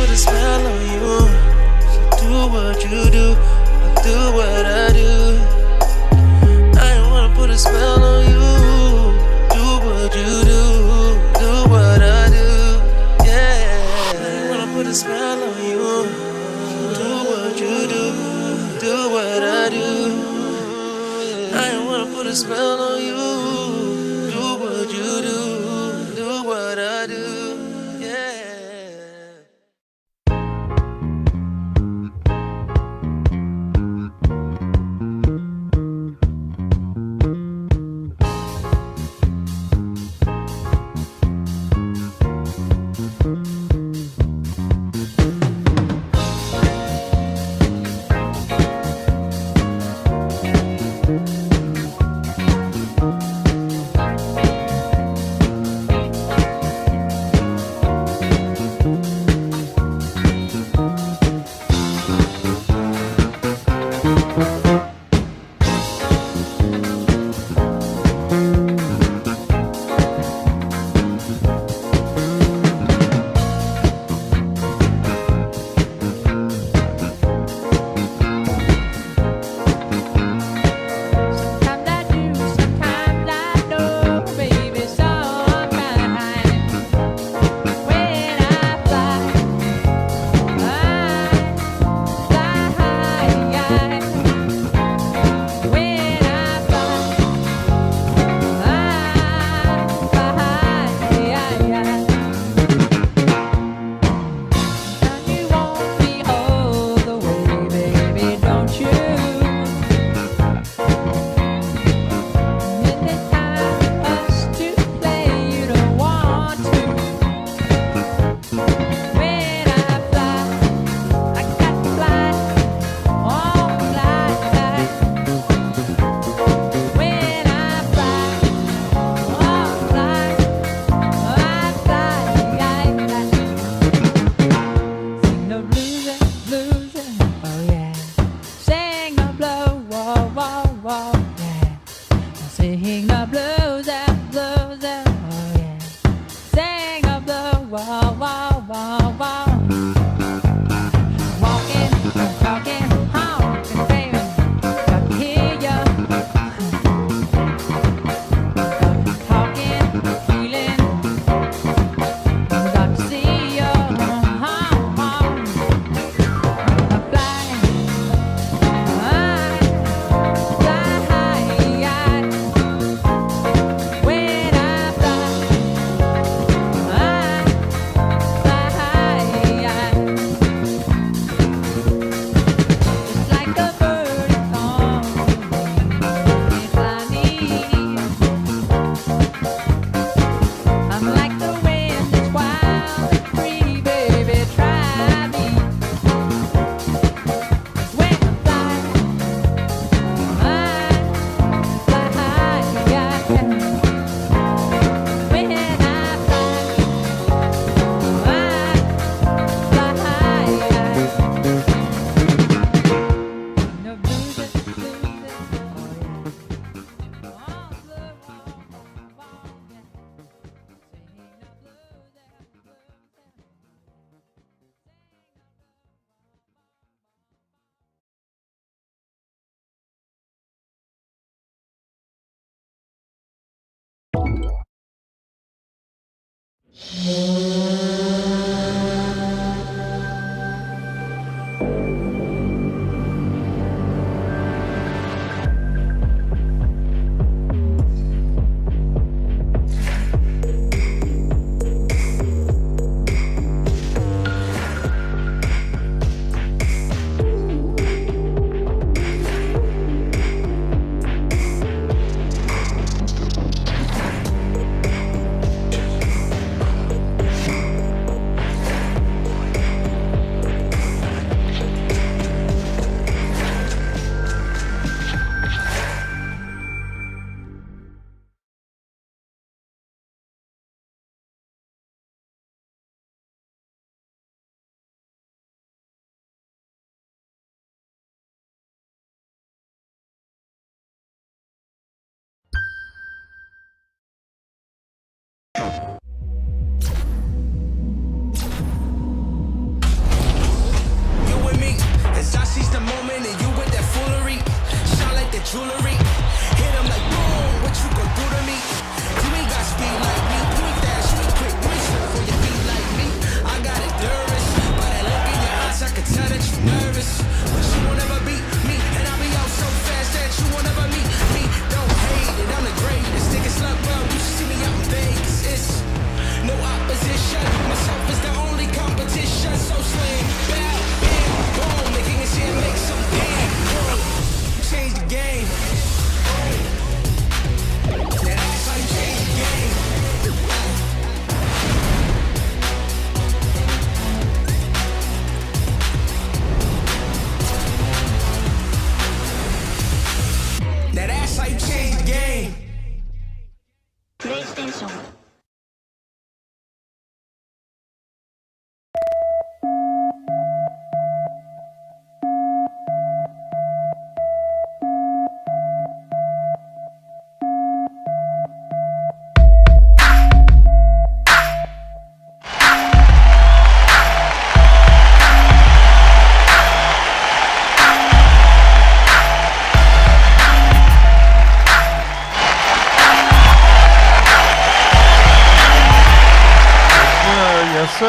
put a spell on you. So do what you do. spell on you. Do what you do what I do. I wanna put a spell on you. Do what you do what I do. Yeah.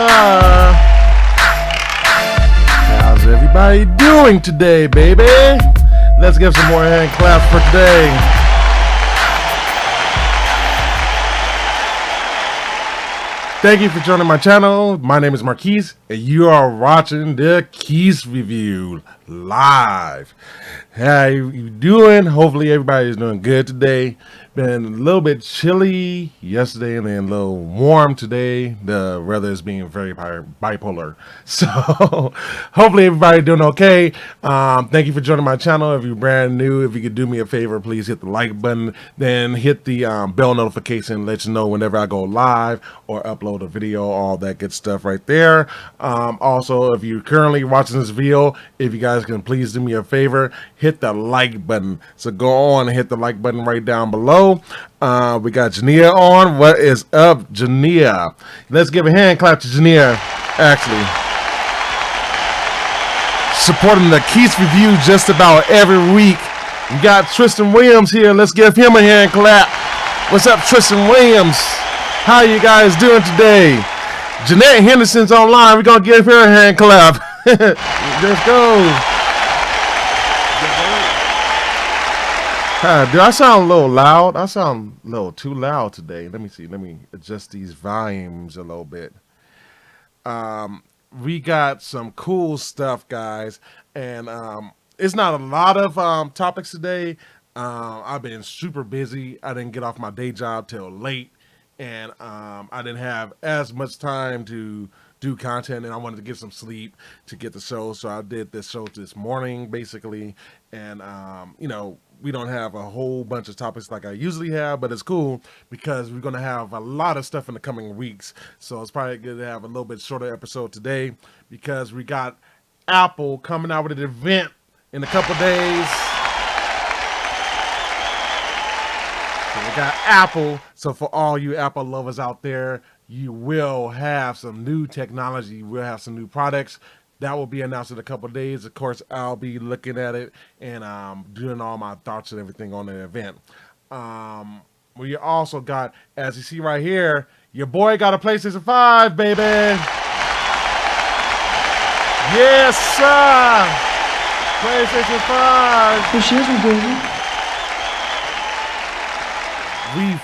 sir. How's everybody doing today, baby? Let's give some more hand claps for today. Thank you for joining my channel. My name is Keyse, and you are watching the Keyse Review live. How you doing? Hopefully everybody is doing good today. Been a little bit chilly yesterday and then a little warm today. The weather is being very bipolar. So hopefully everybody doing okay. Thank you for joining my channel. If you're brand new, if you could do me a favor, please hit the like button. Then hit the bell notification, let you know whenever I go live or upload a video, all that good stuff right there. Also, if you're currently watching this video, if you guys can please do me a favor, hit the like button. So go on and hit the like button right down below. We got Jania on. What is up, Jania? Let's give a hand clap to Jania, actually. Supporting the Keyse Review just about every week. We got Tristan Williams here. Let's give him a hand clap. What's up, Tristan Williams? How you guys doing today? Jeanette Henderson's online. We're going to give her a hand clap. Let's go. Do I sound a little loud? I sound a little too loud today. Let me see. Let me adjust these volumes a little bit. We got some cool stuff, guys. And it's not a lot of topics today. I've been super busy. I didn't get off my day job till late. And I didn't have as much time to do content, and I wanted to get some sleep to get the show. So I did this show this morning, basically. And, you know, we don't have a whole bunch of topics like I usually have, but it's cool because we're going to have a lot of stuff in the coming weeks. So it's probably good to have a little bit shorter episode today because we got Apple coming out with an event in a couple days. So we got Apple. So for all you Apple lovers out there, you will have some new technology. We'll have some new products. That will be announced in a couple of days. Of course, I'll be looking at it and doing all my thoughts and everything on the event. We also got, as you see right here, your boy got a PlayStation 5, baby. Yes, sir. PlayStation 5. For sure, baby. We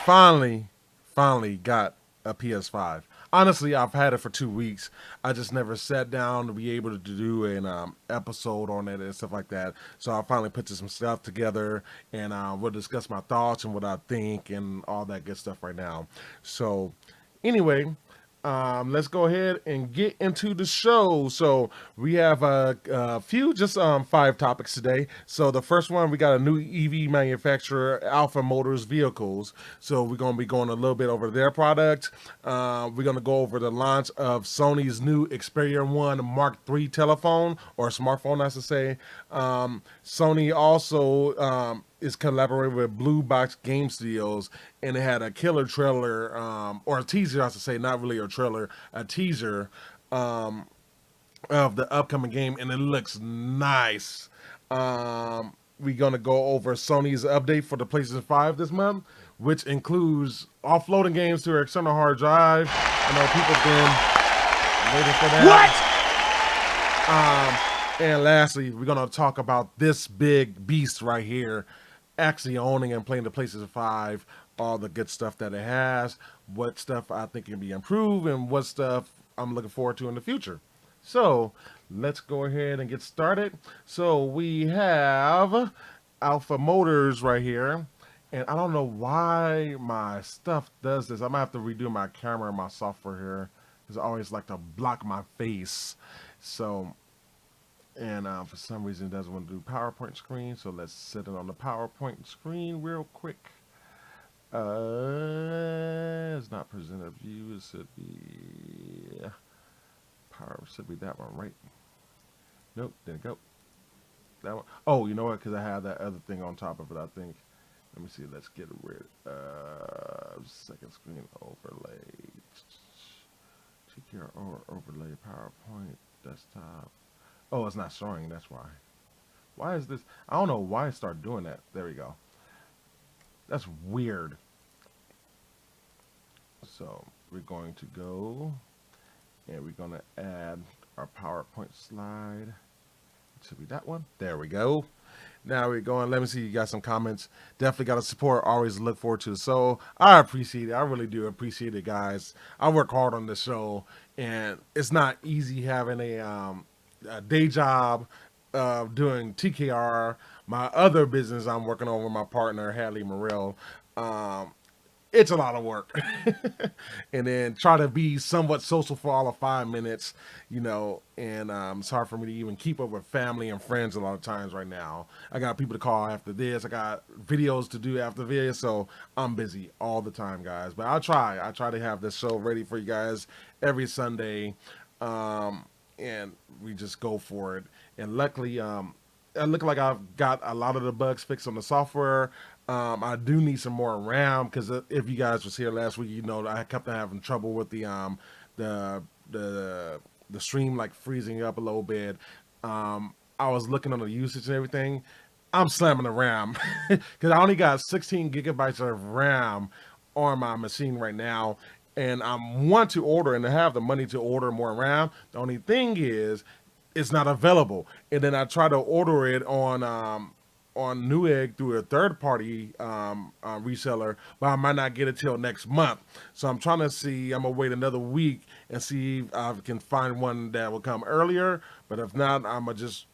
finally got a PS5. Honestly, I've had it for 2 weeks. I just never sat down to be able to do an episode on it and stuff like that. So I finally put some stuff together, and we'll discuss my thoughts and what I think and all that good stuff right now. So anyway, let's go ahead and get into the show. So we have a few, just 5 topics today. So the first one, we got a new EV manufacturer, Alpha Motors Vehicles. So we're going to be going a little bit over their product. We're going to go over the launch of Sony's new Xperia 1 Mark III telephone, or smartphone, I should say. Sony also is collaborating with Blue Box Game Studios, and it had a killer trailer, or a teaser, I should say, not really a trailer, a teaser of the upcoming game, and it looks nice. We're going to go over Sony's update for the PlayStation 5 this month, which includes offloading games to their external hard drive. I know people have been waiting for that. What? And lastly, we're going to talk about this big beast right here, actually owning and playing the PlayStation 5, all the good stuff that it has, what stuff I think can be improved, and what stuff I'm looking forward to in the future. So let's go ahead and get started. So we have Alpha Motors right here, and I don't know why my stuff does this. I might have to redo my camera and my software here, because I always like to block my face. So, and for some reason it doesn't want to do PowerPoint screen, so let's set it on the PowerPoint screen real quick. It's not presented view, it should be should be that one, right? Nope, didn't go. That one. Oh, you know what? Because I have that other thing on top of it, I think. Let me see. Let's get rid of second screen overlay. TKR overlay PowerPoint desktop. Oh, it's not showing. That's why. Why is this? I don't know why it started doing that. There we go. That's weird. So we're going to go And we're going to add our PowerPoint slide. It should be that one. There we go. Now we're going. Let me see. You got some comments. Definitely got to support. Always look forward to the show. I appreciate it. I really do appreciate it, guys. I work hard on this show, and it's not easy having a day job doing TKR. My other business I'm working on with my partner Hadley Morrell. It's a lot of work. And then try to be somewhat social for all of 5 minutes, and it's hard for me to even keep up with family and friends a lot of times right now. I got people to call after this. I got videos to do after this, so I'm busy all the time, guys. But I try to have this show ready for you guys every Sunday, and we just go for it. And luckily, it look like I've got a lot of the bugs fixed on the software. I do need some more RAM because if you guys was here last week, I kept on having trouble with the stream like freezing up a little bit. I was looking on the usage and everything. I'm slamming the RAM because I only got 16 gigabytes of RAM on my machine right now, and I want to order and to have the money to order more RAM. The only thing is, it's not available, and then I try to order it on Newegg through a third-party reseller, but I might not get it till next month. So I'm trying to see. I'm gonna wait another week and see if I can find one that will come earlier. But if not, I'm gonna just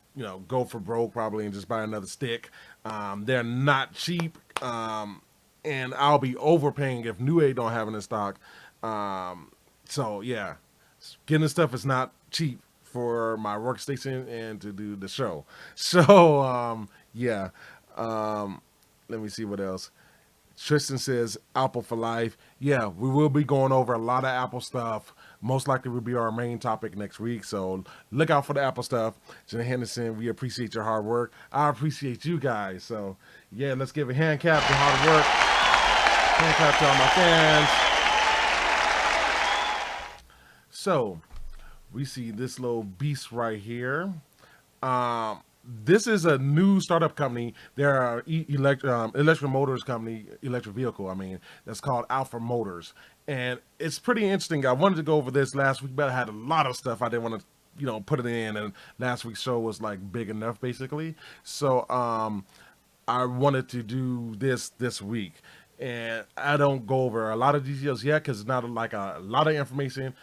go for broke probably and just buy another stick. They're not cheap, and I'll be overpaying if Newegg don't have it in stock. So yeah, getting stuff is not cheap for my workstation and to do the show. So yeah. Let me see what else. Tristan says Apple for life. Yeah, we will be going over a lot of Apple stuff. Most likely will be our main topic next week. So look out for the Apple stuff. Jenna Henderson, we appreciate your hard work. I appreciate you guys. So yeah, let's give a hand clap to hard work. Hand clap to all my fans. So we see this little beast right here. This is a new startup company. There are electric motors company, electric vehicle. That's called Alpha Motors, and it's pretty interesting. I wanted to go over this last week, but I had a lot of stuff I didn't want to, put it in, and last week's show was like big enough, basically. So I wanted to do this week, and I don't go over a lot of details yet because it's not like a lot of information.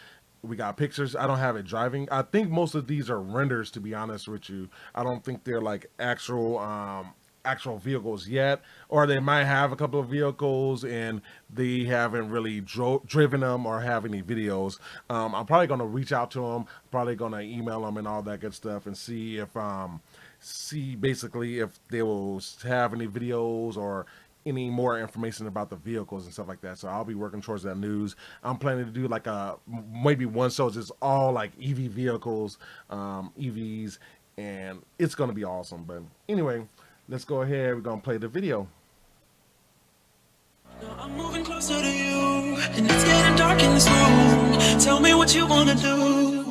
We got pictures. I don't have it driving. I think most of these are renders, to be honest with you. I don't think they're like actual vehicles yet, or they might have a couple of vehicles and they haven't really driven them or have any videos. I'm probably gonna reach out to them. Probably gonna email them and all that good stuff and see if basically if they will have any videos or any more information about the vehicles and stuff like that. So I'll be working towards that news. I'm planning to do like maybe one show just all like EV vehicles, EVs, and it's gonna be awesome. But anyway, let's go ahead. We're gonna play the video. I'm moving closer to you, and it's getting dark in this room. Tell me what you wanna do.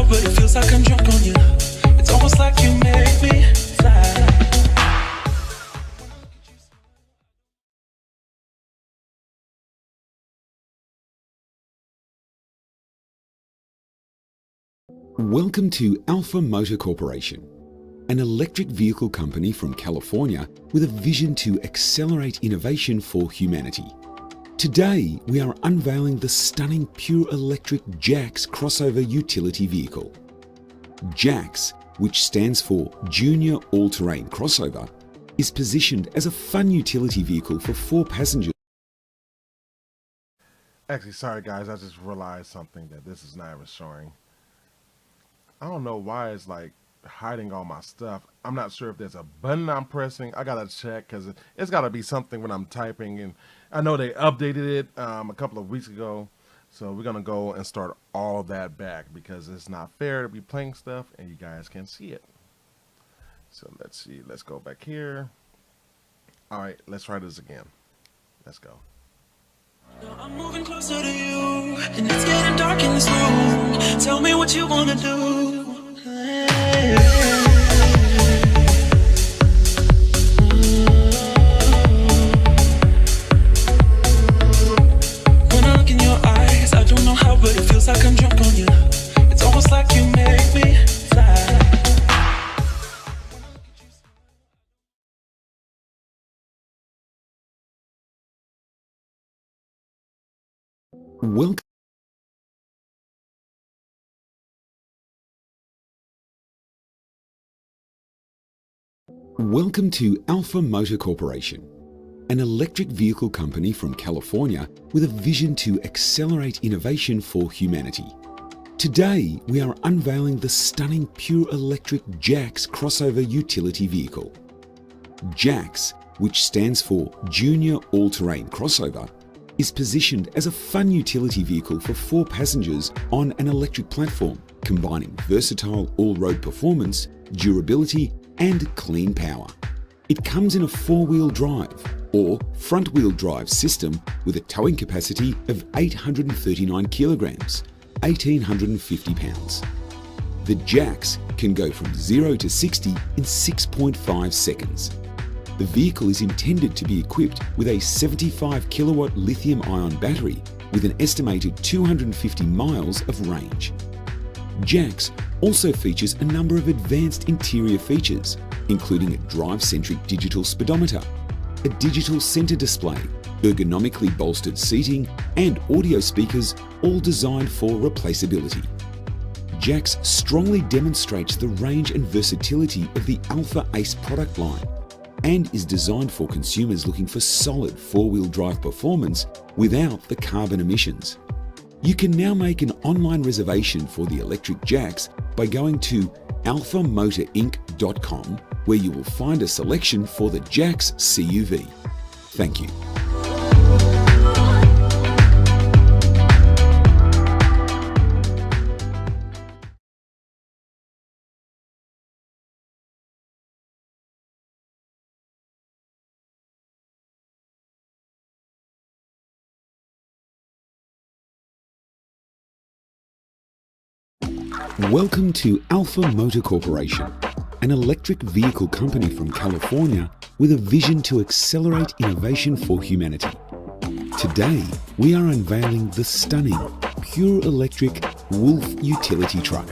But it feels like I'm drunk on you. It's almost like you make me fly. Welcome to Alpha Motor Corporation, an electric vehicle company from California with a vision to accelerate innovation for humanity. Today, we are unveiling the stunning pure electric JAX crossover utility vehicle. JAX, which stands for Junior All-Terrain Crossover, is positioned as a fun utility vehicle for 4 passengers. Actually, sorry guys, I just realized something that this is not even showing. I don't know why it's like hiding all my stuff. I'm not sure if there's a button I'm pressing. I gotta check because it's gotta be something when I'm typing, and I know they updated it a couple of weeks ago, so we're gonna go and start all that back because it's not fair to be playing stuff and you guys can see it. So let's see, let's go back here. All right, let's try this again. Let's go. I'm moving closer to you, and it's getting dark in this room. Tell me what you wanna do. Welcome. Welcome to Alpha Motor Corporation, an electric vehicle company from California with a vision to accelerate innovation for humanity. Today, we are unveiling the stunning pure electric JAX crossover utility vehicle. JAX, which stands for Junior All-Terrain Crossover, is positioned as a fun utility vehicle for 4 passengers on an electric platform, combining versatile all-road performance, durability, and clean power. It comes in a 4-wheel drive or front-wheel drive system with a towing capacity of 839 kilograms, 1,850 pounds. The JAX can go from 0 to 60 in 6.5 seconds. The vehicle is intended to be equipped with a 75 kilowatt lithium-ion battery with an estimated 250 miles of range. JAX also features a number of advanced interior features, including a drive-centric digital speedometer, a digital center display, ergonomically bolstered seating, and audio speakers, all designed for replaceability. JAX strongly demonstrates the range and versatility of the Alpha Ace product line and is designed for consumers looking for solid 4-wheel drive performance without the carbon emissions. You can now make an online reservation for the electric JAX by going to alphamotorinc.com, where you will find a selection for the JAX CUV. Thank you. Welcome to Alpha Motor Corporation, an electric vehicle company from California with a vision to accelerate innovation for humanity. Today, we are unveiling the stunning, pure electric Wolf utility truck.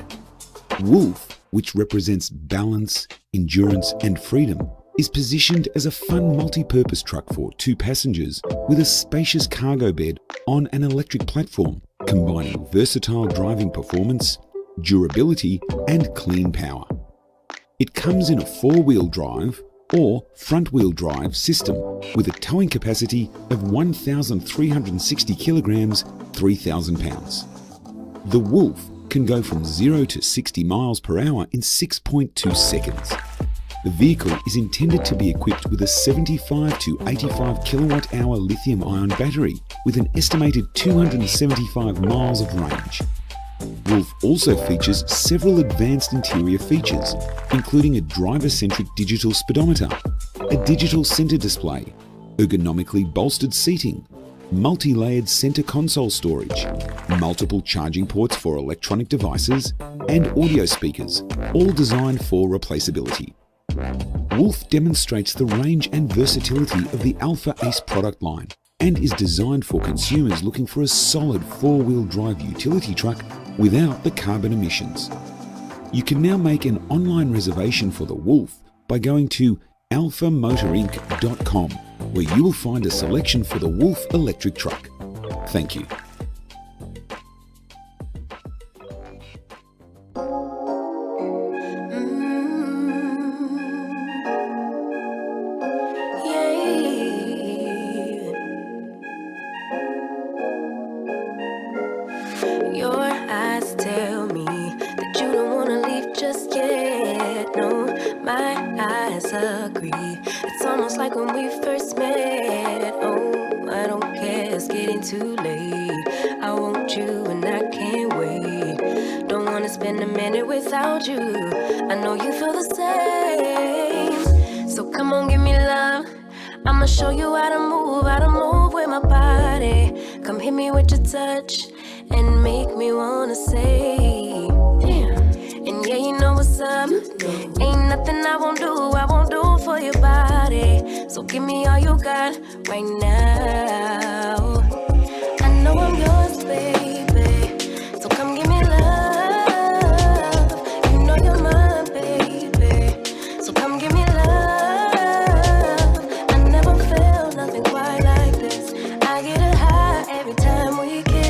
Wolf, which represents balance, endurance, and freedom, is positioned as a fun multi-purpose truck for 2 passengers with a spacious cargo bed on an electric platform, combining versatile driving performance, durability, and clean power. It comes in a 4-wheel drive or front-wheel drive system with a towing capacity of 1,360 kilograms, 3,000 pounds. The Wolf can go from 0 to 60 miles per hour in 6.2 seconds. The vehicle is intended to be equipped with a 75 to 85 kilowatt hour lithium-ion battery with an estimated 275 miles of range. Wolf also features several advanced interior features, including a driver-centric digital speedometer, a digital center display, ergonomically bolstered seating, multi-layered center console storage, multiple charging ports for electronic devices, and audio speakers, all designed for replaceability. Wolf demonstrates the range and versatility of the Alpha Ace product line and is designed for consumers looking for a solid 4-wheel drive utility truck without the carbon emissions. You can now make an online reservation for the Wolf by going to alphamotorinc.com, where you will find a selection for the Wolf electric truck. Thank you. Your eyes tell me that you don't wanna leave just yet. No, my eyes agree. It's almost like when we first met. Oh, I don't care, it's getting too late. I want you and I can't wait. Don't wanna spend a minute without you. I know you feel the same. So come on, give me love. I'ma show you how to move with my body. Come hit me with your touch and make me wanna say, damn. And yeah, you know what's up. Ain't nothing I won't do for your body. So give me all you got right now. I know I'm yours, baby. So come give me love. You know you're mine, baby. So come give me love. I never felt nothing quite like this. I get a high every time we kiss.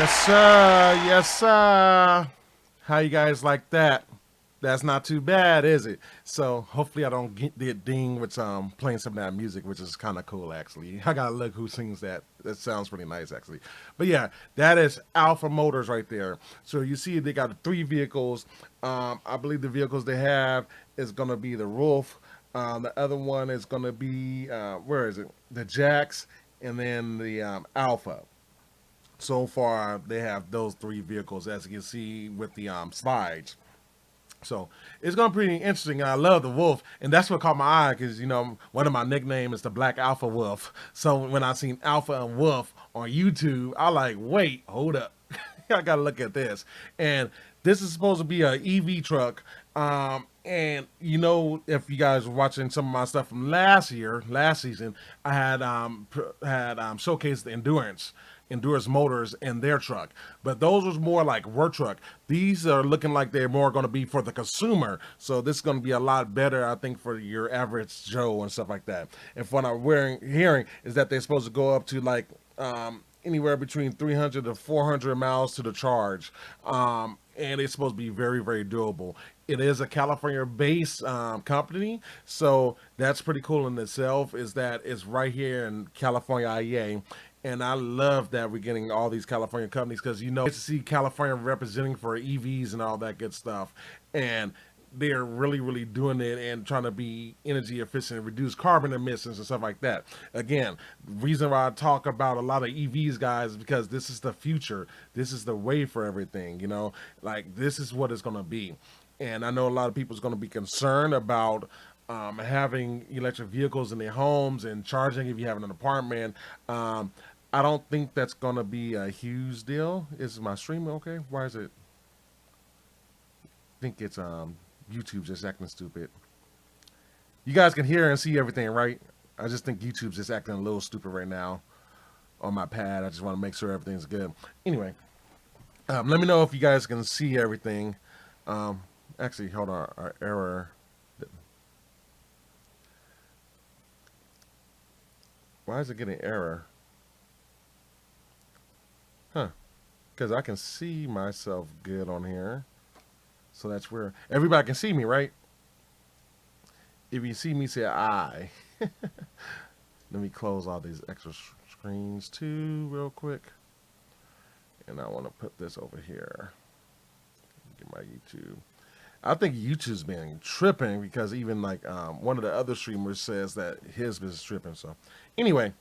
Yes, sir. Yes, sir. How you guys like that? That's not too bad, is it? So hopefully I don't get ding with playing some of that music, which is kind of cool actually. I gotta look who sings that. That sounds pretty nice actually. But yeah, that is Alpha Motors right there. So you see they got three vehicles. I believe the vehicles they have is gonna be the Wolf. The other one is gonna be where is it? The Jax, and then the Alpha. So far they have those three vehicles, as you can see with the slides. So it's gonna be pretty interesting. And I love the wolf, and that's what caught my eye because one of my nicknames is the Black Alpha Wolf. So when I seen Alpha and Wolf on YouTube, I like, wait, hold up, I gotta look at this. And this is supposed to be an EV truck. And if you guys were watching some of my stuff from last season, I had showcased the Endurance Motors in their truck, but those was more like work truck. These are looking like they're more going to be for the consumer, so this is going to be a lot better, I think, for your average Joe and stuff like that. And what I'm hearing is that they're supposed to go up to like anywhere between 300 to 400 miles to the charge, and it's supposed to be very, very doable. It is a California-based company, so that's pretty cool in itself. Is that it's right here in California, IEA. And I love that we're getting all these California companies because get to see California representing for EVs and all that good stuff, and they're really, really doing it and trying to be energy efficient and reduce carbon emissions and stuff like that. Again, the reason why I talk about a lot of EVs, guys, is because this is the future. This is the way for everything. Like this is what it's going to be. And I know a lot of people is going to be concerned about having electric vehicles in their homes and charging if you have an apartment. I don't think that's going to be a huge deal. Is my stream okay? Why is it? I think it's YouTube just acting stupid. You guys can hear and see everything, right? I just think YouTube's just acting a little stupid right now on my pad. I just want to make sure everything's good. Anyway, let me know if you guys can see everything. Actually, hold on. Our error. Why is it getting error? Huh. Because I can see myself good on here. So that's where everybody can see me, right? If you see me, say I. Let me close all these extra screens too real quick. And I want to put this over here. Get my YouTube. I think YouTube's been tripping because even like one of the other streamers says that his is tripping. So anyway,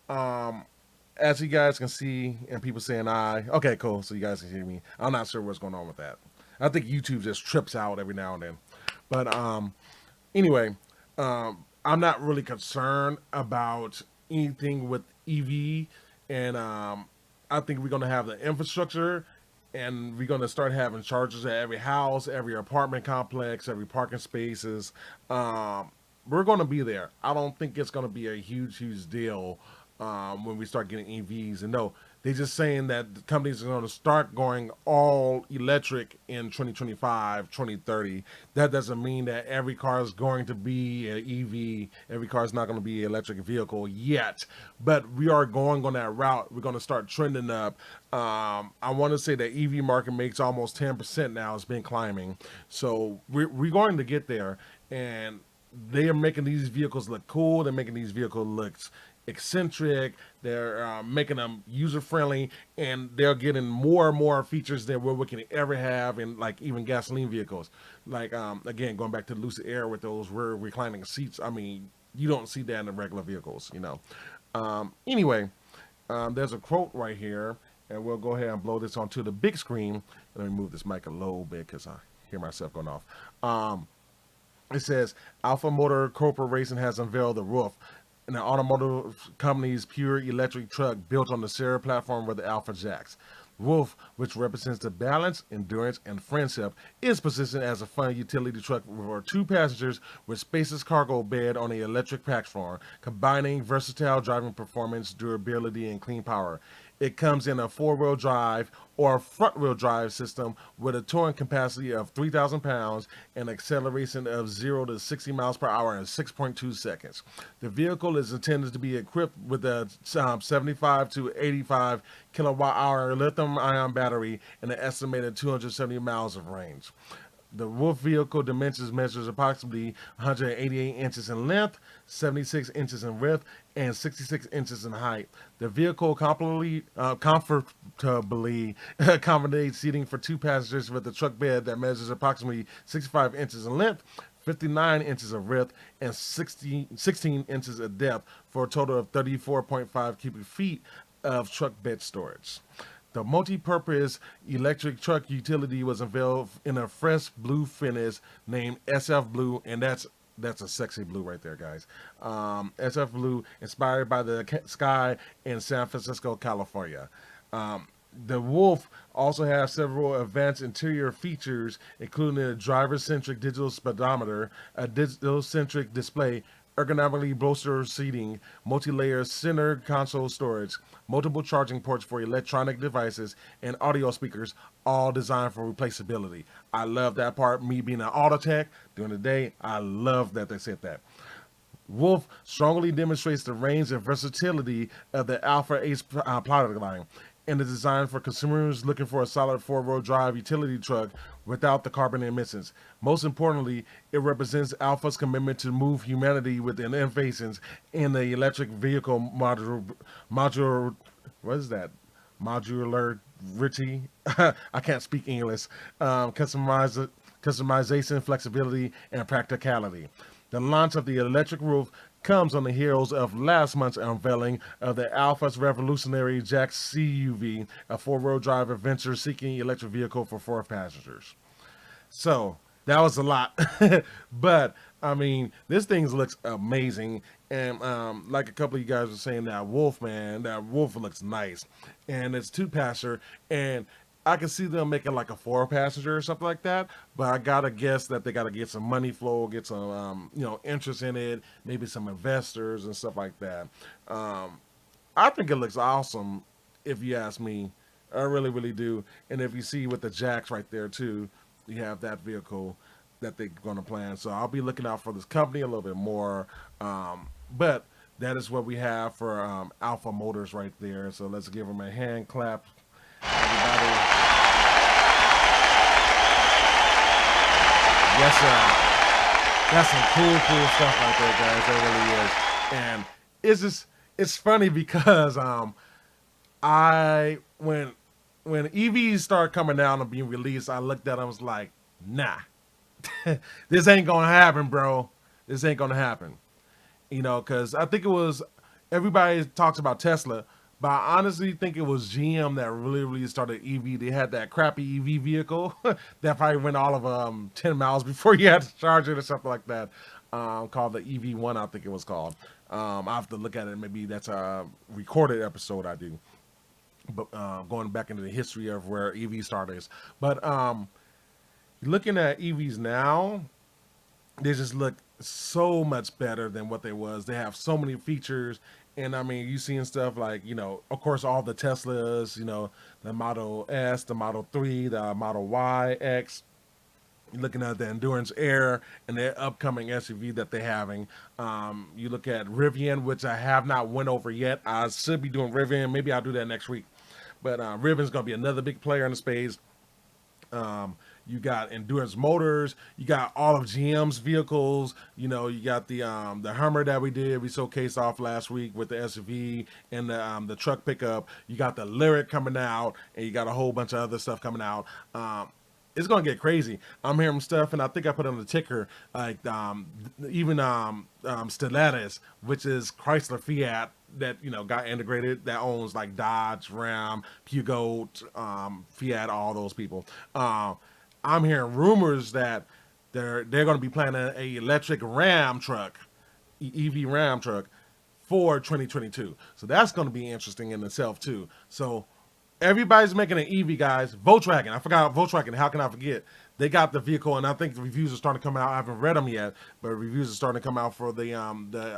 as you guys can see, and people saying okay, cool. So you guys can hear me. I'm not sure what's going on with that. I think YouTube just trips out every now and then. But anyway, I'm not really concerned about anything with EV, and I think we're going to have the infrastructure, and we're going to start having chargers at every house, every apartment complex, every parking spaces. We're going to be there. I don't think it's going to be a huge, huge deal when we start getting EVs. And no, they're just saying that the companies are going to start going all electric in 2025, 2030. That doesn't mean that every car is going to be an EV. Every car is not going to be an electric vehicle yet. But we are going on that route. We're going to start trending up. I want to say the EV market makes almost 10% now. It's been climbing. So we're going to get there. And they are making these vehicles look cool. They're making these vehicles look eccentric. They're making them user friendly, and they're getting more and more features than what we can ever have in like even gasoline vehicles. Like again, going back to the Lucid Air with those rear reclining seats. I mean, you don't see that in the regular vehicles, Anyway, there's a quote right here, and we'll go ahead and blow this onto the big screen. Let me move this mic a little bit because I hear myself going off. It says Alpha Motor Corporation has unveiled the roof, an automotive company's pure electric truck built on the Sierra platform with the Alpha Jax. Wolf, which represents the balance, endurance, and friendship, is positioned as a fun utility truck for two passengers with spacious cargo bed on the electric platform, combining versatile driving performance, durability, and clean power. It comes in a four-wheel drive or front-wheel drive system with a towing capacity of 3,000 pounds and acceleration of 0 to 60 miles per hour in 6.2 seconds. The vehicle is intended to be equipped with a 75 to 85 kilowatt-hour lithium-ion battery and an estimated 270 miles of range. The Wolf vehicle dimensions measures approximately 188 inches in length, 76 inches in width, and 66 inches in height. The vehicle comfortably accommodates seating for two passengers with a truck bed that measures approximately 65 inches in length, 59 inches of width, and 16 inches of depth for a total of 34.5 cubic feet of truck bed storage. The multi-purpose electric truck utility was unveiled in a fresh blue finish named SF Blue, and that's a sexy blue right there, guys. SF Blue, inspired by the sky in San Francisco, California. The Wolf also has several advanced interior features, including a driver-centric digital speedometer, a digital-centric display, ergonomically bolstered seating, multi-layer center console storage, multiple charging ports for electronic devices, and audio speakers, all designed for replaceability. I love that part. Me being an auto tech during the day, I love that they said that. Wolf strongly demonstrates the range and versatility of the Alpha Ace product line, and is designed for consumers looking for a solid four-wheel drive utility truck without the carbon emissions. Most importantly, it represents Alpha's commitment to move humanity with innovations in the electric vehicle modularity. I can't speak English. Customization, flexibility, and practicality. The launch of the electric roof comes on the heels of last month's unveiling of the Alpha's revolutionary Jack CUV, a four-wheel drive adventure-seeking electric vehicle for four passengers. So that was a lot, but I mean, this thing looks amazing, and like a couple of you guys were saying, that Wolf looks nice, and it's two-passenger, and I can see them making like a four-passenger or something like that, but I gotta guess that they gotta get some money flow, get some interest in it, maybe some investors and stuff like that. I think it looks awesome, if you ask me. I really, really do. And if you see with the jacks right there too, you have that vehicle that they're gonna plan. So I'll be looking out for this company a little bit more. But that is what we have for Alpha Motors right there. So let's give them a hand clap, everybody. Yes, sir. That's some cool stuff right there, guys. That really is. And it's funny because when EVs start coming out and being released, I looked at it, I was like, nah, this ain't gonna happen, bro. This ain't gonna happen. Because I think everybody talks about Tesla, but I honestly think it was GM that really started EV. They had that crappy EV vehicle that probably went all of 10 miles before you had to charge it or something like that, called the EV1, I think it was called. I have to look at it. Maybe that's a recorded episode I do. But going back into the history of where EV started. But looking at EVs now, they just look so much better than what they was. They have so many features. And I mean, you seeing stuff like, of course, all the Teslas, the Model S, the Model 3, the Model Y, X. You're looking at the Endurance Air and the upcoming SUV that they're having. You look at Rivian, which I have not went over yet. I should be doing Rivian. Maybe I'll do that next week. But Rivian's going to be another big player in the space. You got Endurance Motors. You got all of GM's vehicles. You got the Hummer that we showcased off last week with the SUV and the truck pickup. You got the Lyric coming out, and you got a whole bunch of other stuff coming out. It's gonna get crazy. I'm hearing stuff, and I think I put on the ticker like even Stellantis, which is Chrysler Fiat that got integrated, that owns like Dodge, Ram, Peugeot, Fiat, all those people. I'm hearing rumors that they're going to be planning an electric Ram truck, EV Ram truck, for 2022. So that's going to be interesting in itself too. So everybody's making an EV, guys. Volkswagen, I forgot Volkswagen. How can I forget? They got the vehicle, and I think the reviews are starting to come out. I haven't read them yet, but reviews are starting to come out for the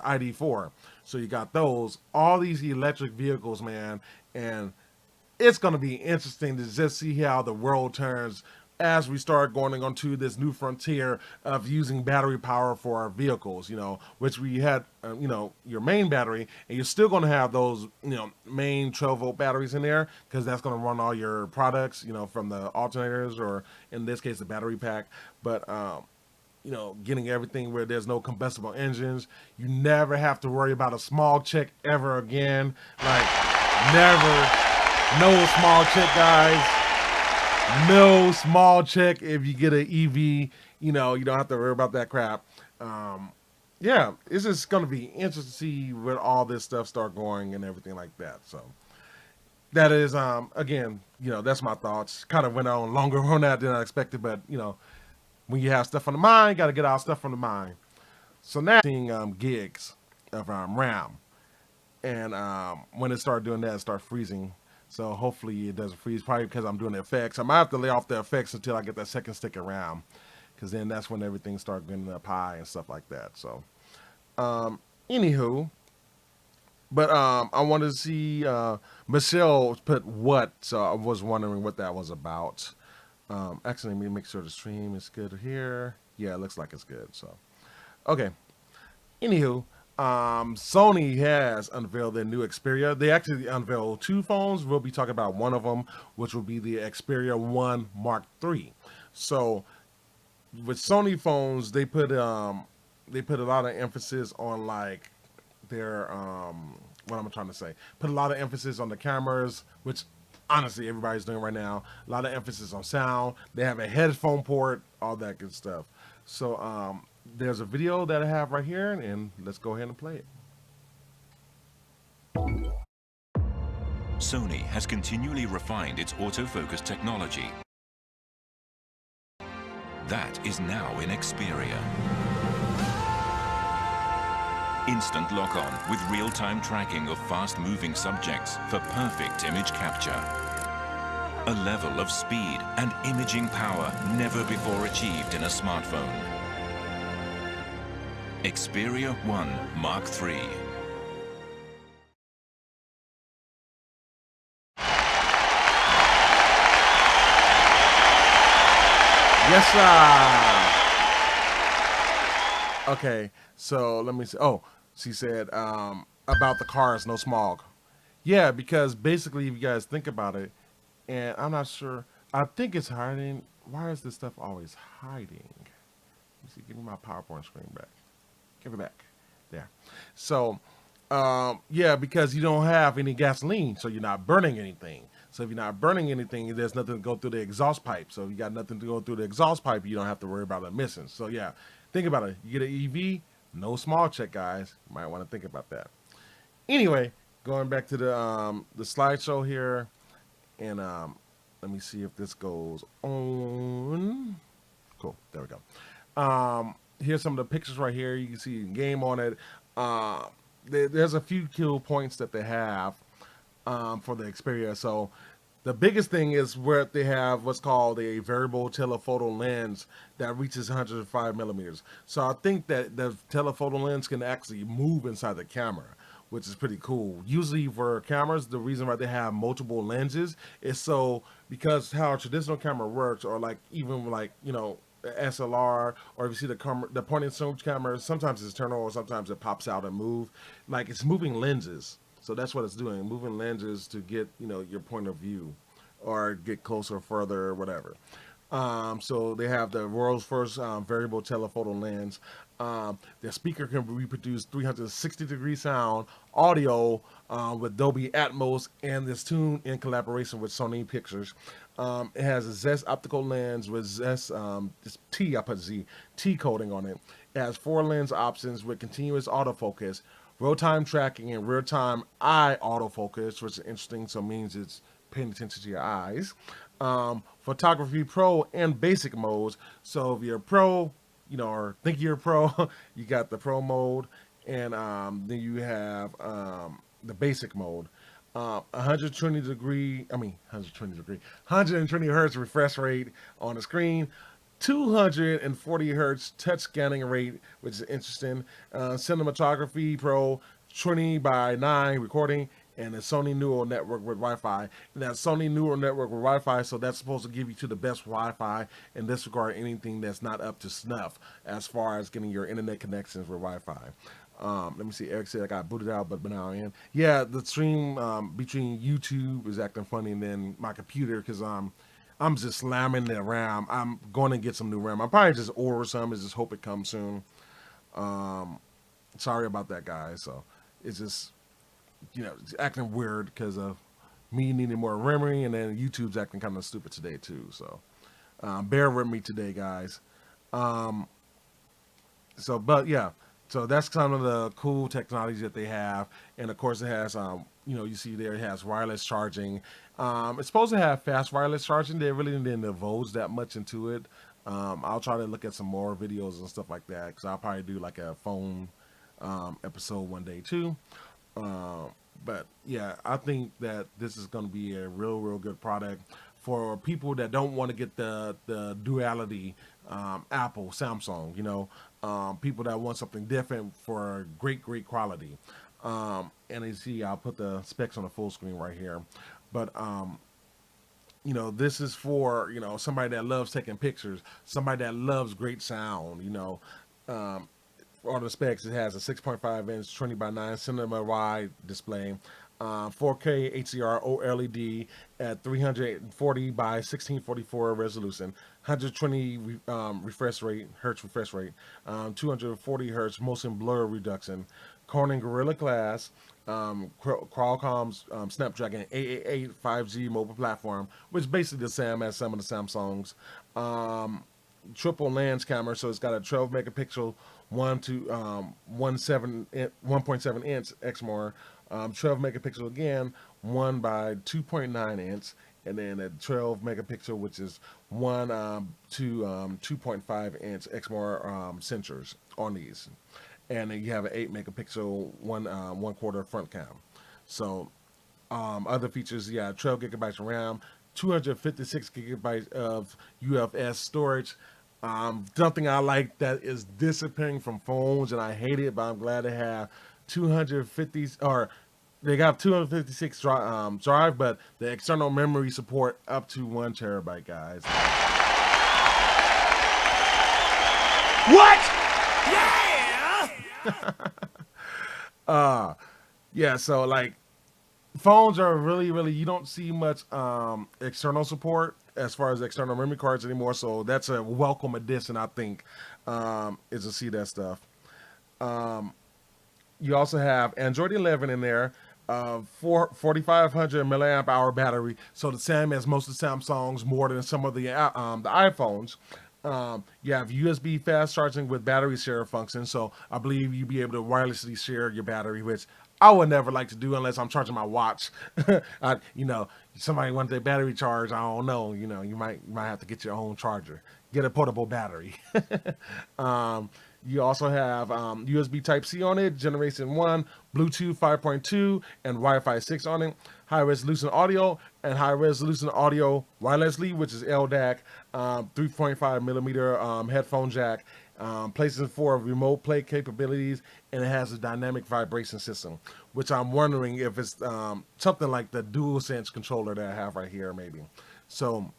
ID4. So you got those, all these electric vehicles, man, and it's going to be interesting to just see how the world turns as we start going onto this new frontier of using battery power for our vehicles, which we had, your main battery, and you're still going to have those, main 12-volt batteries in there because that's going to run all your products, from the alternators or in this case, the battery pack. But, getting everything where there's no combustible engines. You never have to worry about a small check ever again. Like, never. No small check, guys. No small check if you get an EV. You don't have to worry about that crap. Yeah, it's just going to be interesting to see where all this stuff start going and everything like that. So that is, again, that's my thoughts. Kind of went on longer on that than I expected, but, when you have stuff on the mind, got to get our stuff from the mind. So now seeing gigs of RAM. And when it started doing that, it started freezing. So hopefully it doesn't freeze, probably because I'm doing the effects. I might have to lay off the effects until I get that second stick around, because then that's when everything starts getting up high and stuff like that. So, anywho, but I wanted to see Michelle put what, so I was wondering what that was about. Actually, let me make sure the stream is good here. Yeah, it looks like it's good. So, okay. Anywho, Sony has unveiled their new Xperia. They actually unveiled two phones. We'll be talking about one of them, which will be the Xperia 1 Mark III. So with Sony phones, they put a lot of emphasis on like their what am I trying to say? Put a lot of emphasis on the cameras, which honestly everybody's doing right now. A lot of emphasis on sound. They have a headphone port, all that good stuff. So there's a video that I have right here, and let's go ahead and play it. Sony has continually refined its autofocus technology. That is now in Xperia. Instant lock-on with real-time tracking of fast-moving subjects for perfect image capture. A level of speed and imaging power never before achieved in a smartphone. Xperia 1 Mark III. Yes, sir. Okay, so let me see. Oh, she said about the cars, no smog. Yeah, because basically, if you guys think about it, and I'm not sure, I think it's hiding. Why is this stuff always hiding? Let me see. Give me my PowerPoint screen back. Give it back. There. So, yeah, because you don't have any gasoline, so you're not burning anything. So if you're not burning anything, there's nothing to go through the exhaust pipe. So if you got nothing to go through the exhaust pipe, you don't have to worry about emissions. So yeah, think about it. You get an EV, no small check, guys. You might want to think about that. Anyway, going back to the slideshow here, and let me see if this goes on. Cool. There we go. Here's some of the pictures right here. You can see a game on it. There's a few kill points that they have for the Xperia. So the biggest thing is where they have what's called a variable telephoto lens that reaches 105 millimeters. So I think that the telephoto lens can actually move inside the camera, which is pretty cool. Usually for cameras, the reason why they have multiple lenses is so because how a traditional camera works, or like even like, SLR, or if you see the point and shoot camera, sometimes it's turned on or sometimes it pops out and move. Like it's moving lenses. So that's what it's doing, moving lenses to get, your point of view or get closer, further, or whatever. So they have the world's first variable telephoto lens. Their speaker can reproduce 360-degree sound, audio with Dolby Atmos, and this tuned in collaboration with Sony Pictures. It has a ZES optical lens with ZES, this T, I put Z, T coating on it. It has 4 lens options with continuous autofocus, real-time tracking, and real-time eye autofocus, which is interesting, so it means it's paying attention to your eyes. Photography Pro and basic modes. So if you're a pro, or think you're a pro, you got the pro mode, and then you have the basic mode. 120 hertz refresh rate on the screen, 240 hertz touch scanning rate, which is interesting. Cinematography Pro 20 by 9 recording, and a Sony neural network with Wi-Fi. And that Sony neural network with Wi-Fi, so that's supposed to give you to the best Wi-Fi and disregard anything that's not up to snuff as far as getting your internet connections with Wi-Fi. Let me see. Eric said I got booted out, but now I am. Yeah, the stream between YouTube is acting funny, and then my computer because I'm just slamming the RAM. I'm going to get some new RAM. I'll probably just order some and just hope it comes soon. Sorry about that, guys. So it's just it's acting weird because of me needing more memory, and then YouTube's acting kind of stupid today too. So bear with me today, guys. But yeah. So that's kind of the cool technology that they have, and of course it has, you see there it has wireless charging. It's supposed to have fast wireless charging. They really didn't divulge that much into it. I'll try to look at some more videos and stuff like that because I'll probably do like a phone episode one day too. But yeah, I think that this is going to be a real good product for people that don't want to get the duality Apple, Samsung, people that want something different for great quality. And you see, I'll put the specs on the full screen right here. But, this is for, somebody that loves taking pictures, somebody that loves great sound, for the specs, it has a 6.5 inch 20:9 cinema wide display, 4K HDR OLED at 340 by 1644 resolution, 120 hertz refresh rate, 240 hertz motion blur reduction, Corning Gorilla Glass, Qualcomm's Snapdragon 888 5G mobile platform, which is basically the same as some of the Samsungs. Triple lens camera, so it's got a 12 megapixel 1.7 inch exmor, 12 megapixel again, 1 by 2.9 inch, and then a 12 megapixel, which is 1 to 2.5 inch exmor sensors on these, and then you have an 8 megapixel 1/4 front cam. So other features, 12 gigabytes of RAM, 256 gigabytes of UFS storage. Something I like that is disappearing from phones, and I hate it, but I'm glad to have 250, or they got 256 drive, but the external memory support up to 1 terabyte, guys. What? Yeah. So like, phones are really, you don't see much external support as far as external memory cards anymore. So that's a welcome addition, I think, is to see that stuff. You also have Android 11 in there, 4,500 milliamp hour battery. So the same as most of the Samsungs, more than some of the iPhones. You have USB fast charging with battery share function. So I believe you'll be able to wirelessly share your battery, which I would never like to do unless I'm charging my watch. Somebody wants their battery charged. I don't know. You might have to get your own charger. Get a portable battery. You also have USB Type-C on it, Generation 1, Bluetooth 5.2, and Wi-Fi 6 on it. High-resolution audio and high-resolution audio wirelessly, which is LDAC, 3.5 millimeter headphone jack, PlayStation 4 remote play capabilities, and it has a dynamic vibration system, which I'm wondering if it's something like the DualSense controller that I have right here, maybe. So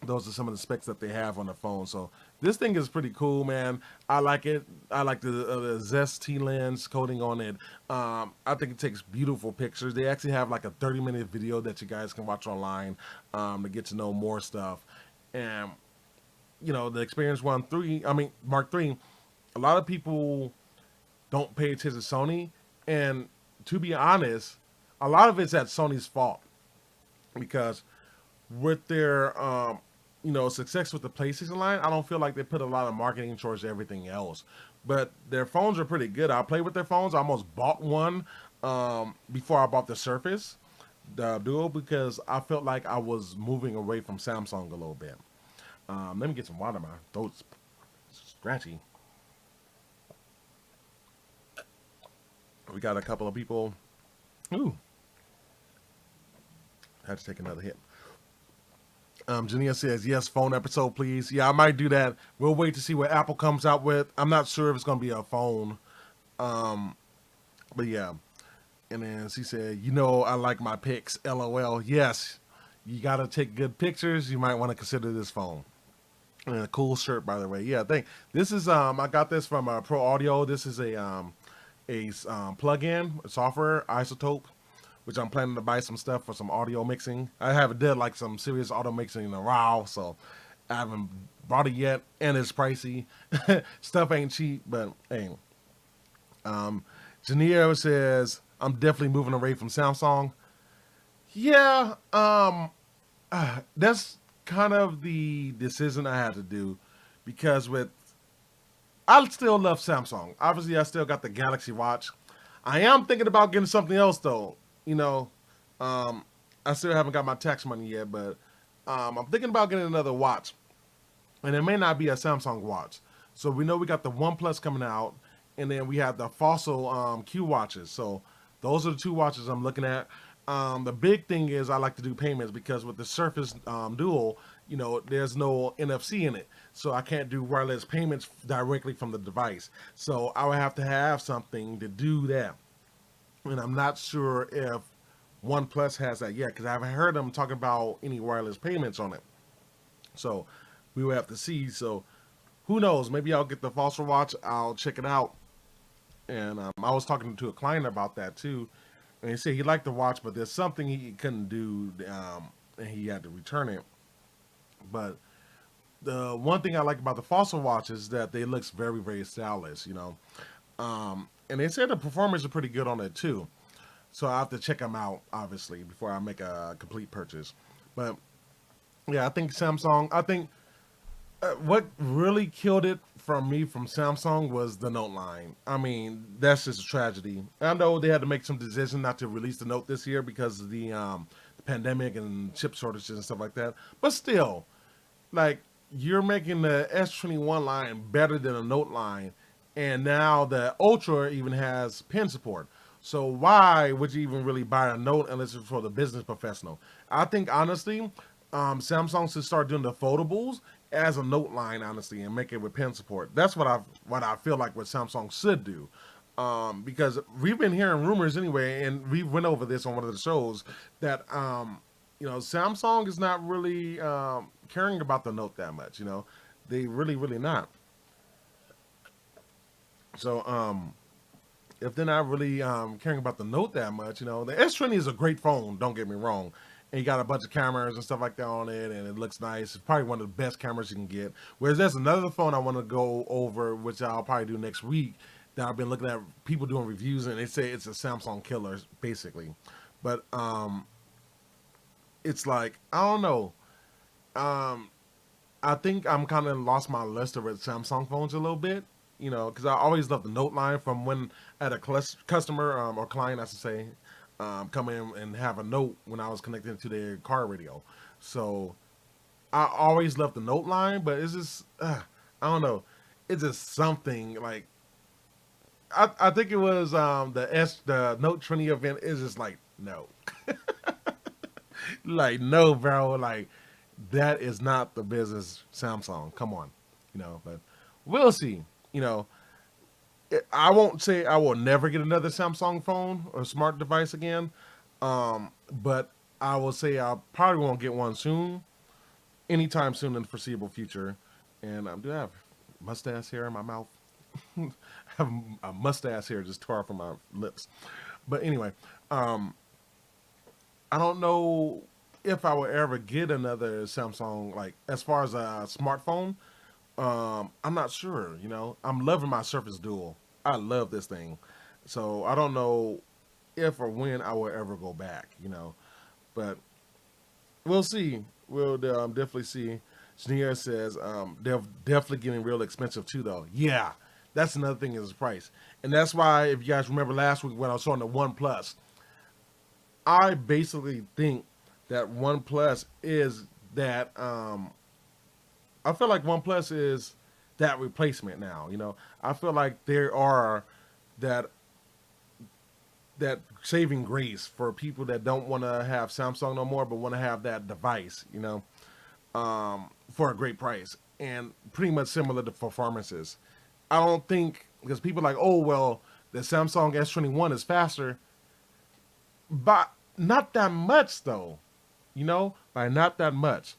those are some of the specs that they have on the phone. So this thing is pretty cool, man. I like it. I like the Zest T-Lens coating on it. I think it takes beautiful pictures. They actually have like a 30-minute video that you guys can watch online to get to know more stuff. And the Xperia Mark III, a lot of people don't pay attention to Sony. And to be honest, a lot of it's at Sony's fault, because with their success with the PlayStation line, I don't feel like they put a lot of marketing towards everything else. But their phones are pretty good. I play with their phones. I almost bought one before I bought the Surface, the Duo, because I felt like I was moving away from Samsung a little bit. Let me get some water. My throat's scratchy. We got a couple of people. Ooh. Had to take another hit. Jania says, yes, phone episode, please. Yeah, I might do that. We'll wait to see what Apple comes out with. I'm not sure if it's going to be a phone. But yeah. And then she said, I like my pics. LOL. Yes, you got to take good pictures. You might want to consider this phone. And a cool shirt, by the way. Yeah, thank. This is I got this from Pro Audio. This is a plug-in software isotope, which I'm planning to buy some stuff for some audio mixing. I haven't did like some serious audio mixing in a while, so I haven't bought it yet, and it's pricey. Stuff ain't cheap, but hey. Janelle says, I'm definitely moving away from Samsung. Yeah, that's kind of the decision I had to do, because I still love Samsung. Obviously, I still got the Galaxy Watch. I am thinking about getting something else though. I still haven't got my tax money yet, but I'm thinking about getting another watch, and it may not be a Samsung watch. So we know we got the OnePlus coming out, and then we have the Fossil Q watches. So those are the two watches I'm looking at. The big thing is I like to do payments, because with the Surface Dual, there's no NFC in it. So I can't do wireless payments directly from the device. So I would have to have something to do that. And I'm not sure if OnePlus has that yet, because I haven't heard them talking about any wireless payments on it. So we will have to see. So who knows? Maybe I'll get the Fossil watch. I'll check it out. And I was talking to a client about that too. And he said he liked the watch, but there's something he couldn't do, and he had to return it. But the one thing I like about the Fossil watch is that they looks very, very stylish, and they said the performance is pretty good on it too. So I have to check them out, obviously, before I make a complete purchase. But yeah, I think Samsung. I think what really killed it from me from Samsung was the Note line. I mean, that's just a tragedy. I know they had to make some decision not to release the Note this year because of the pandemic and chip shortages and stuff like that. But still, like, you're making the S21 line better than the Note line, and now the Ultra even has pen support. So why would you even really buy a Note unless it's for the business professional? I think honestly, Samsung should start doing the foldables as a Note line, honestly, and make it with pen support. That's what I feel like what Samsung should do. Because we've been hearing rumors anyway, and we went over this on one of the shows, that Samsung is not really caring about the Note that much. They really, really not. So if they're not really caring about the Note that much, the S20 is a great phone. Don't get me wrong. And you got a bunch of cameras and stuff like that on it, and it looks nice. It's probably one of the best cameras you can get. Whereas there's another phone I want to go over, which I'll probably do next week, that I've been looking at people doing reviews, and they say it's a Samsung killer, basically. But it's like, I don't know. I think I'm kind of lost my list of Samsung phones a little bit, because I always loved the Note line from when I had a customer or client, I should say, come in and have a Note when I was connected to their car radio. So I always loved the Note line, but it's just, I don't know. It's just something like, I think it was the Note 20 event is just like, no. Like, no, bro. Like, that is not the business Samsung. Come on. But we'll see. I won't say I will never get another Samsung phone or smart device again. But I will say I probably won't get one soon. Anytime soon in the foreseeable future. And I do have mustache hair in my mouth. I have a mustache hair just tore from my lips. But anyway, I don't know if I will ever get another Samsung, like, as far as a smartphone. I'm not sure, I'm loving my Surface Dual. I love this thing. So I don't know if or when I will ever go back, but we'll see. We'll definitely see. Shania says, they're definitely getting real expensive too, though. Yeah, that's another thing is the price. And that's why, if you guys remember last week when I was on the OnePlus, I basically think that OnePlus is that, I feel like OnePlus is that replacement now. I feel like there are that saving grace for people that don't want to have Samsung no more, but want to have that device, for a great price and pretty much similar to performances. I don't think, because people are like, oh, well, the Samsung S21 is faster. But not that much though, by not that much.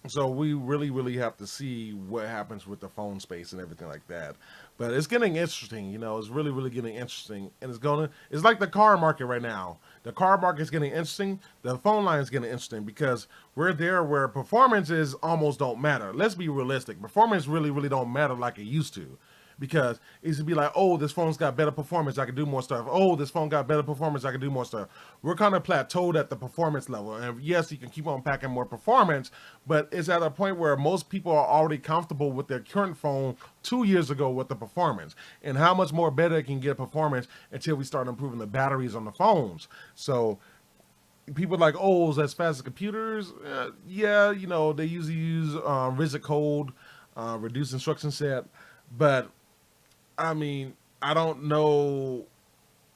So we really, really have to see what happens with the phone space and everything like that. But it's getting interesting, It's really, really getting interesting, and it's like the car market right now. The car market is getting interesting. The phone line is getting interesting because we're there where performances almost don't matter. Let's be realistic. Performance really, really don't matter like it used to. Because it used to be like, oh, this phone's got better performance, I can do more stuff. Oh, this phone got better performance, I can do more stuff. We're kind of plateaued at the performance level. And yes, you can keep on packing more performance, but it's at a point where most people are already comfortable with their current phone 2 years ago with the performance. And how much more better it can get performance until we start improving the batteries on the phones. So people are like, oh, is that as fast as computers? Yeah, they usually use rigid code, reduced instruction set. But I mean, I don't know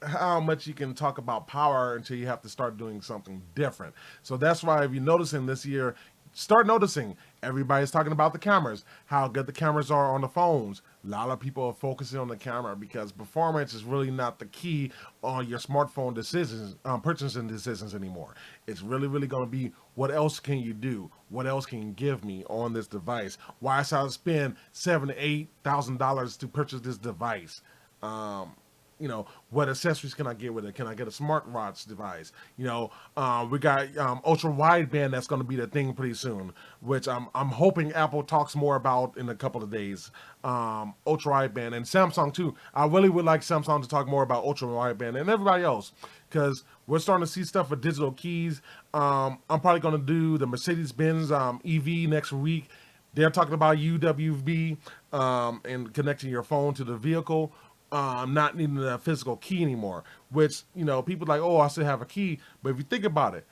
how much you can talk about power until you have to start doing something different. So that's why if you're noticing this year, start noticing everybody's talking about the cameras, how good the cameras are on the phones. A lot of people are focusing on the camera because performance is really not the key on your smartphone decisions, purchasing decisions anymore. It's really, really going to be what else can you do? What else can you give me on this device? Why should I spend $7,000 to $8,000 to purchase this device? What accessories can I get with it? Can I get a smartwatch device? We got ultra wideband that's going to be the thing pretty soon, which I'm hoping Apple talks more about in a couple of days. Ultra wideband and Samsung too. I really would like Samsung to talk more about ultra wideband and everybody else because we're starting to see stuff with digital keys. I'm probably going to do the Mercedes-Benz EV next week. They're talking about UWB and connecting your phone to the vehicle. Not needing a physical key anymore, which, people are like, oh, I still have a key. But if you think about it,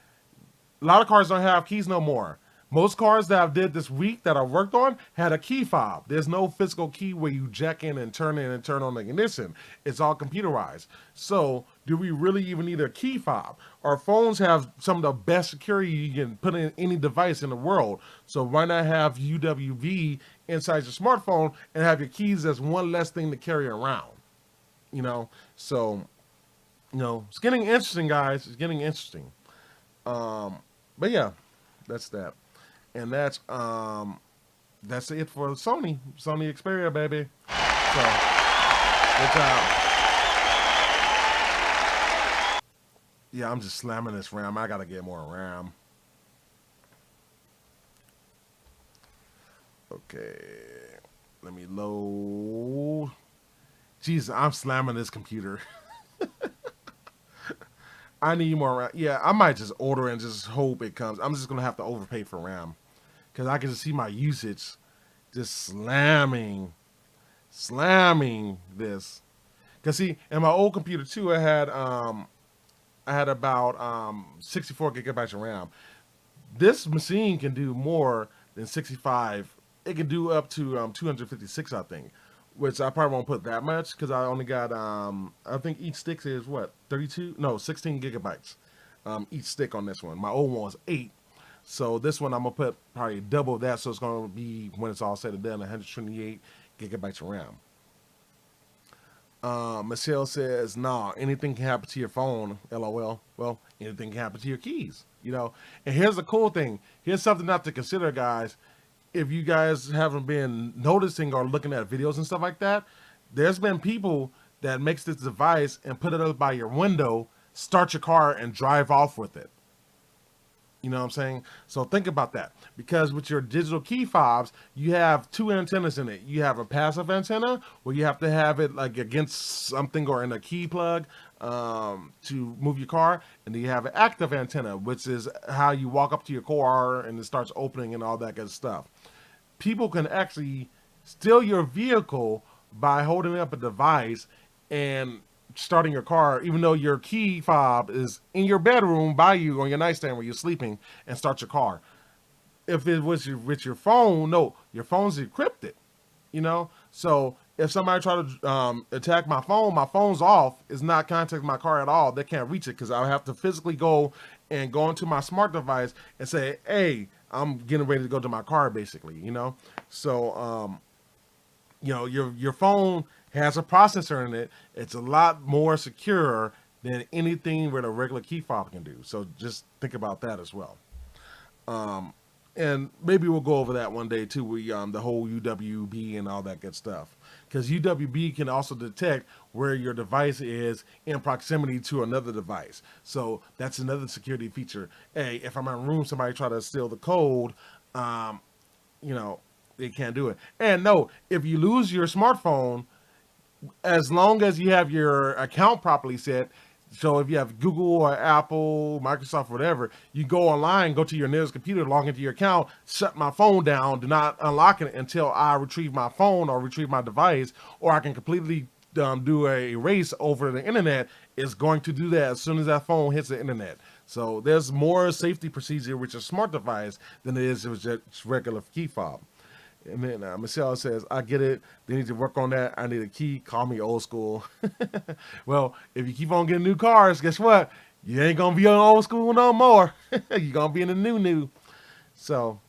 a lot of cars don't have keys no more. Most cars that I did this week that I worked on had a key fob. There's no physical key where you jack in and turn on the ignition. It's all computerized. So do we really even need a key fob? Our phones have some of the best security you can put in any device in the world. So why not have UWV inside your smartphone and have your keys as one less thing to carry around? So it's getting interesting, guys. It's getting interesting. But yeah, that's that. And that's it for Sony Xperia, baby. So good job. Yeah, I'm just slamming this RAM. I gotta get more RAM. Okay, let me load. Jesus, I'm slamming this computer. I need more RAM. Yeah, I might just order and just hope it comes. I'm just going to have to overpay for RAM. Because I can just see my usage just slamming this. Because see, in my old computer too, I had about 64 gigabytes of RAM. This machine can do more than 65. It can do up to 256, I think. Which I probably won't put that much because I only got, I think each stick is what, 16 gigabytes each stick on this one. My old one was 8. So this one I'm going to put probably double that. So it's going to be, when it's all said and done, 128 gigabytes of RAM. Michelle says, nah, anything can happen to your phone, LOL. Well, anything can happen to your keys, And here's the cool thing. Here's something not to consider, guys. If you guys haven't been noticing or looking at videos and stuff like that, there's been people that makes this device and put it up by your window, start your car and drive off with it. You know what I'm saying? So think about that. Because with your digital key fobs, you have two antennas in it. You have a passive antenna where you have to have it like against something or in a key plug to move your car. And then you have an active antenna, which is how you walk up to your car and it starts opening and all that good stuff. People can actually steal your vehicle by holding up a device and starting your car, even though your key fob is in your bedroom by you on your nightstand where you're sleeping, and start your car. If it was with your phone, no, your phone's encrypted, So if somebody try to attack my phone's off. It's not contacting my car at all. They can't reach it because I have to physically go into my smart device and say, hey, I'm getting ready to go to my car, basically, So, your phone has a processor in it. It's a lot more secure than anything that a regular key fob can do. So just think about that as well. And maybe we'll go over that one day too. The whole UWB and all that good stuff, because UWB can also detect where your device is in proximity to another device. So that's another security feature. Hey, if I'm in a room, somebody try to steal the code, they can't do it. And no, if you lose your smartphone, as long as you have your account properly set. So if you have Google or Apple, Microsoft, whatever, you go online, go to your nearest computer, log into your account, shut my phone down, do not unlock it until I retrieve my phone or retrieve my device, or I can completely do a erase over the internet. It's going to do that as soon as that phone hits the internet. So there's more safety procedure with your smart device than it is with just regular key fob. And then Michelle says, I get it. They need to work on that. I need a key. Call me old school. Well, if you keep on getting new cars, guess what? You ain't going to be on old school no more. You're going to be in the new. So,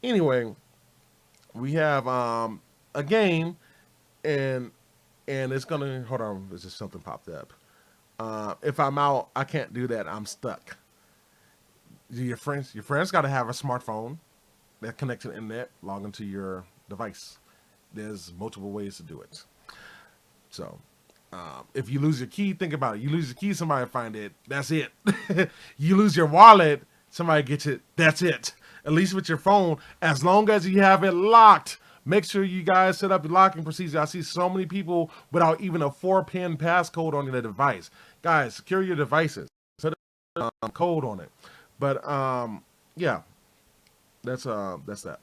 anyway, we have a game, and it's going to, hold on, there's just something popped up. If I'm out, I can't do that. I'm stuck. Your friends got to have a smartphone that connects to the internet, log into your device. There's multiple ways to do it. So, if you lose your key, think about it. You lose your key, somebody find it. That's it. You lose your wallet, somebody gets it. That's it. At least with your phone, as long as you have it locked, make sure you guys set up your locking procedure. I see so many people without even a 4-pin passcode on their device. Guys, secure your devices. Set a code on it. But yeah. That's that.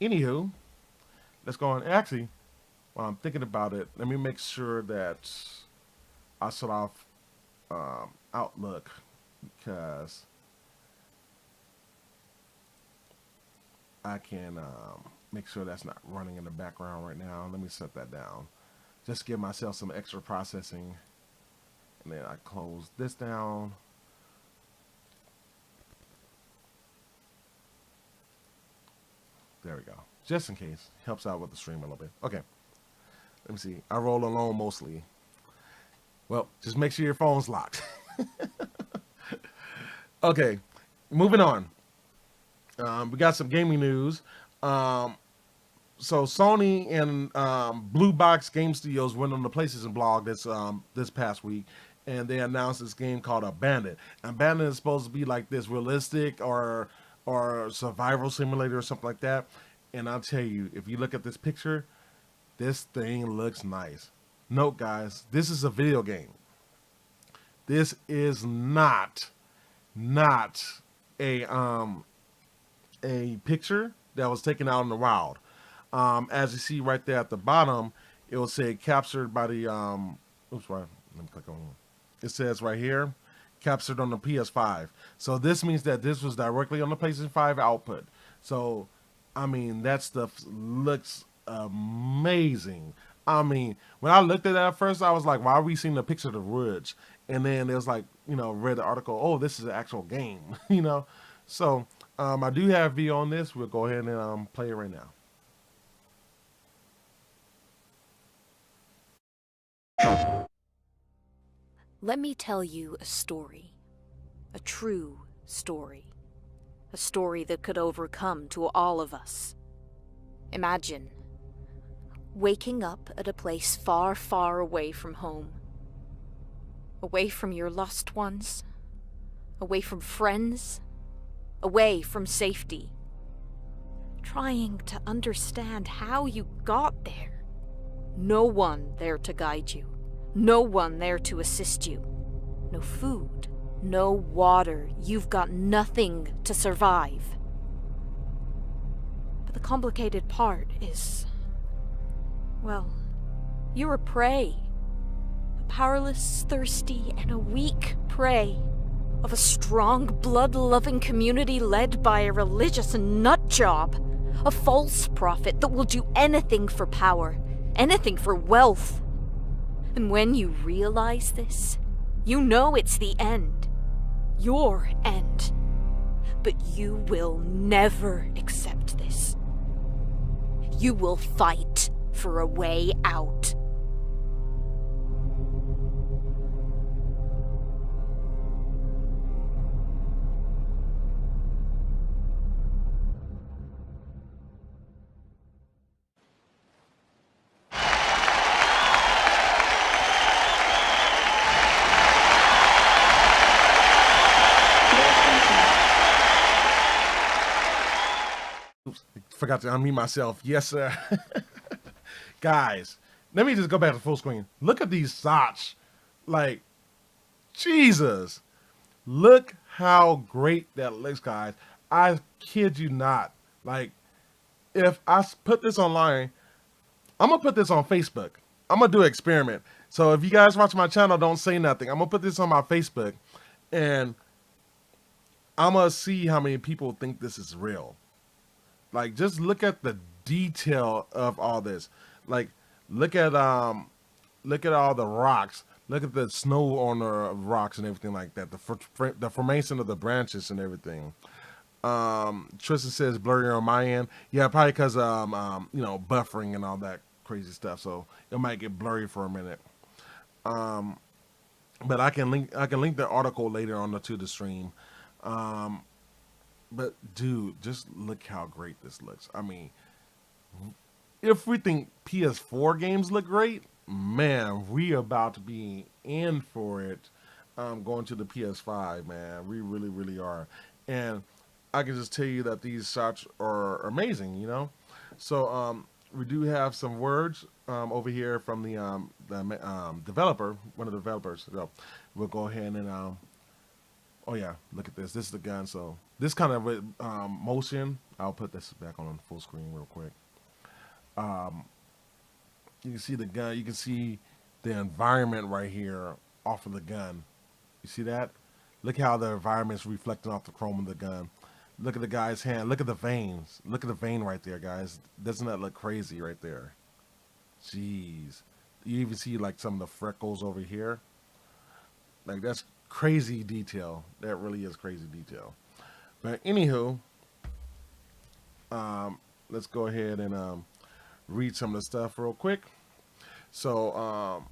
Anywho, let's go on. Actually, while I'm thinking about it, let me make sure that I set off Outlook, because I can make sure that's not running in the background right now. Let me set that down. Just give myself some extra processing. And then I close this down. There we go. Just in case. Helps out with the stream a little bit. Okay. Let me see. I roll alone mostly. Well, just make sure your phone's locked. Okay. Moving on. We got some gaming news. So Sony and Blue Box Game Studios went on the PlayStation blog this past week, and they announced this game called Abandoned. Abandoned is supposed to be like this realistic or survival simulator or something like that. And I'll tell you, if you look at this picture, this thing looks nice. Note, guys, this is a video game. This is not a picture that was taken out in the wild. As you see right there at the bottom, it will say captured by the oops, right. Let me click on it. It says right here, captured on the PS5. So this means that this was directly on the PlayStation 5 output. So, I mean, that stuff looks amazing. I mean, when I looked at that at first, I was like, why are we seeing the picture of the ridge? And then it was like, read the article, oh, this is an actual game, So, I do have video on this. We'll go ahead and play it right now. Let me tell you a story, a true story, a story that could overcome to all of us. Imagine waking up at a place far, far away from home, away from your loved ones, away from friends, away from safety, trying to understand how you got there. No one there to guide you. No one there to assist you. No food, no water. You've got nothing to survive. But the complicated part is, well, you're a prey. A powerless, thirsty, and a weak prey of a strong, blood-loving community led by a religious nutjob. A false prophet that will do anything for power, anything for wealth. And when you realize this, you know it's the end. Your end. But you will never accept this. You will fight for a way out. forgot to unmute myself. Yes, sir. Guys, let me just go back to full screen. Look at these shots. Like, Jesus. Look how great that looks, guys. I kid you not. Like, if I put this online, I'm going to put this on Facebook. I'm going to do an experiment. So if you guys watch my channel, don't say nothing. I'm going to put this on my Facebook, and I'm going to see how many people think this is real. Like, just look at the detail of all this. Like, look at all the rocks. Look at the snow on the rocks and everything like that. The formation of the branches and everything. Tristan says blurry on my end. Yeah, probably because buffering and all that crazy stuff. So it might get blurry for a minute. But I can link the article later on to the stream. But dude, just look how great this looks. I mean, if we think PS4 games look great, man, we about to be in for it. Going to the PS5, man, we really, really are. And I can just tell you that these shots are amazing, you know. So we do have some words over here from the developer, one of the developers. So we'll go ahead and oh yeah, look at this. This is the gun. So this kind of motion. I'll put this back on full screen real quick. You can see the gun. You can see the environment right here off of the gun. You see that? Look how the environment's reflecting off the chrome of the gun. Look at the guy's hand. Look at the veins. Look at the vein right there, guys. Doesn't that look crazy right there? Jeez. You even see like some of the freckles over here. Like, that's crazy detail. That really is crazy detail. But anywho, let's go ahead and read some of the stuff real quick. So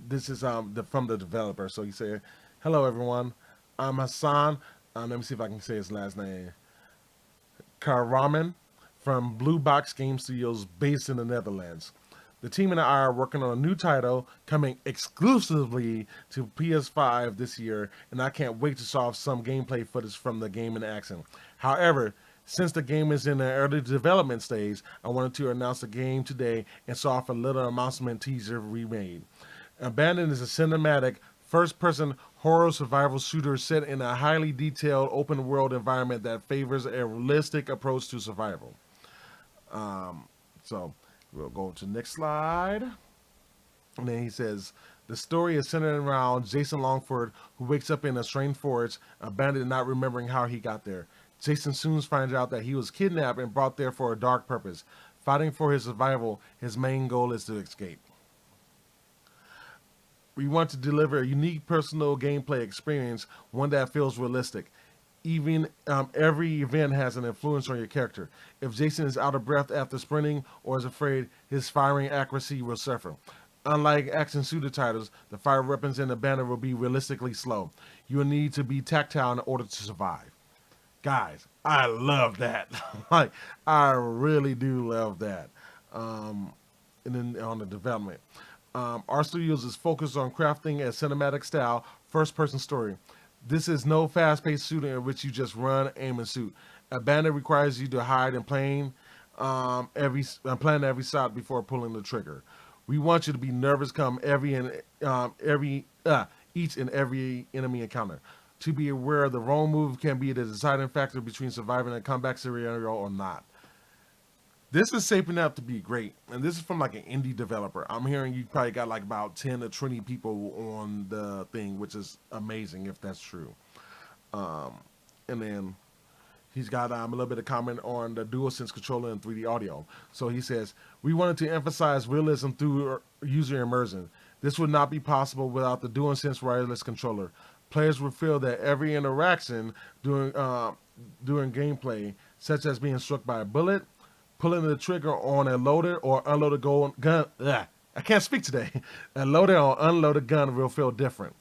this is from the developer. So he said, "Hello everyone, I'm Hassan. Let me see if I can say his last name. Karaman from Blue Box Game Studios, based in the Netherlands. The team and I are working on a new title coming exclusively to PS5 this year, and I can't wait to saw some gameplay footage from the game in action. However, since the game is in the early development stage, I wanted to announce the game today and saw off a little announcement teaser we made. Abandoned is a cinematic, first-person horror survival shooter set in a highly detailed open-world environment that favors a realistic approach to survival." So we'll go to the next slide. And then he says, "The story is centered around Jason Longford, who wakes up in a strange forest, abandoned and not remembering how he got there. Jason soon finds out that he was kidnapped and brought there for a dark purpose. Fighting for his survival, his main goal is to escape. We want to deliver a unique personal gameplay experience, one that feels realistic. Even every event has an influence on your character. If Jason is out of breath after sprinting or is afraid, his firing accuracy will suffer. Unlike action shooter titles, the fire weapons in the banner will be realistically slow. You will need to be tactile in order to survive." Guys, I love that. Like, I really do love that. And then on the development. Our studios is focused on crafting a cinematic style, first-person story. This is no fast-paced shooter in which you just run, aim, and shoot. Abandon requires you to hide and plan every shot before pulling the trigger. We want you to be nervous come each and every enemy encounter. To be aware the wrong move can be the deciding factor between surviving a comeback scenario or not. This is shaping up to be great, and this is from like an indie developer. I'm hearing you probably got like about 10 or 20 people on the thing, which is amazing if that's true. And then he's got a little bit of comment on the DualSense controller and 3D audio. So he says, "We wanted to emphasize realism through user immersion. This would not be possible without the DualSense wireless controller. Players will feel that every interaction during gameplay, such as being struck by a bullet, pulling the trigger on a loaded or unloaded gun. I can't speak today. A loaded or unloaded gun will feel different.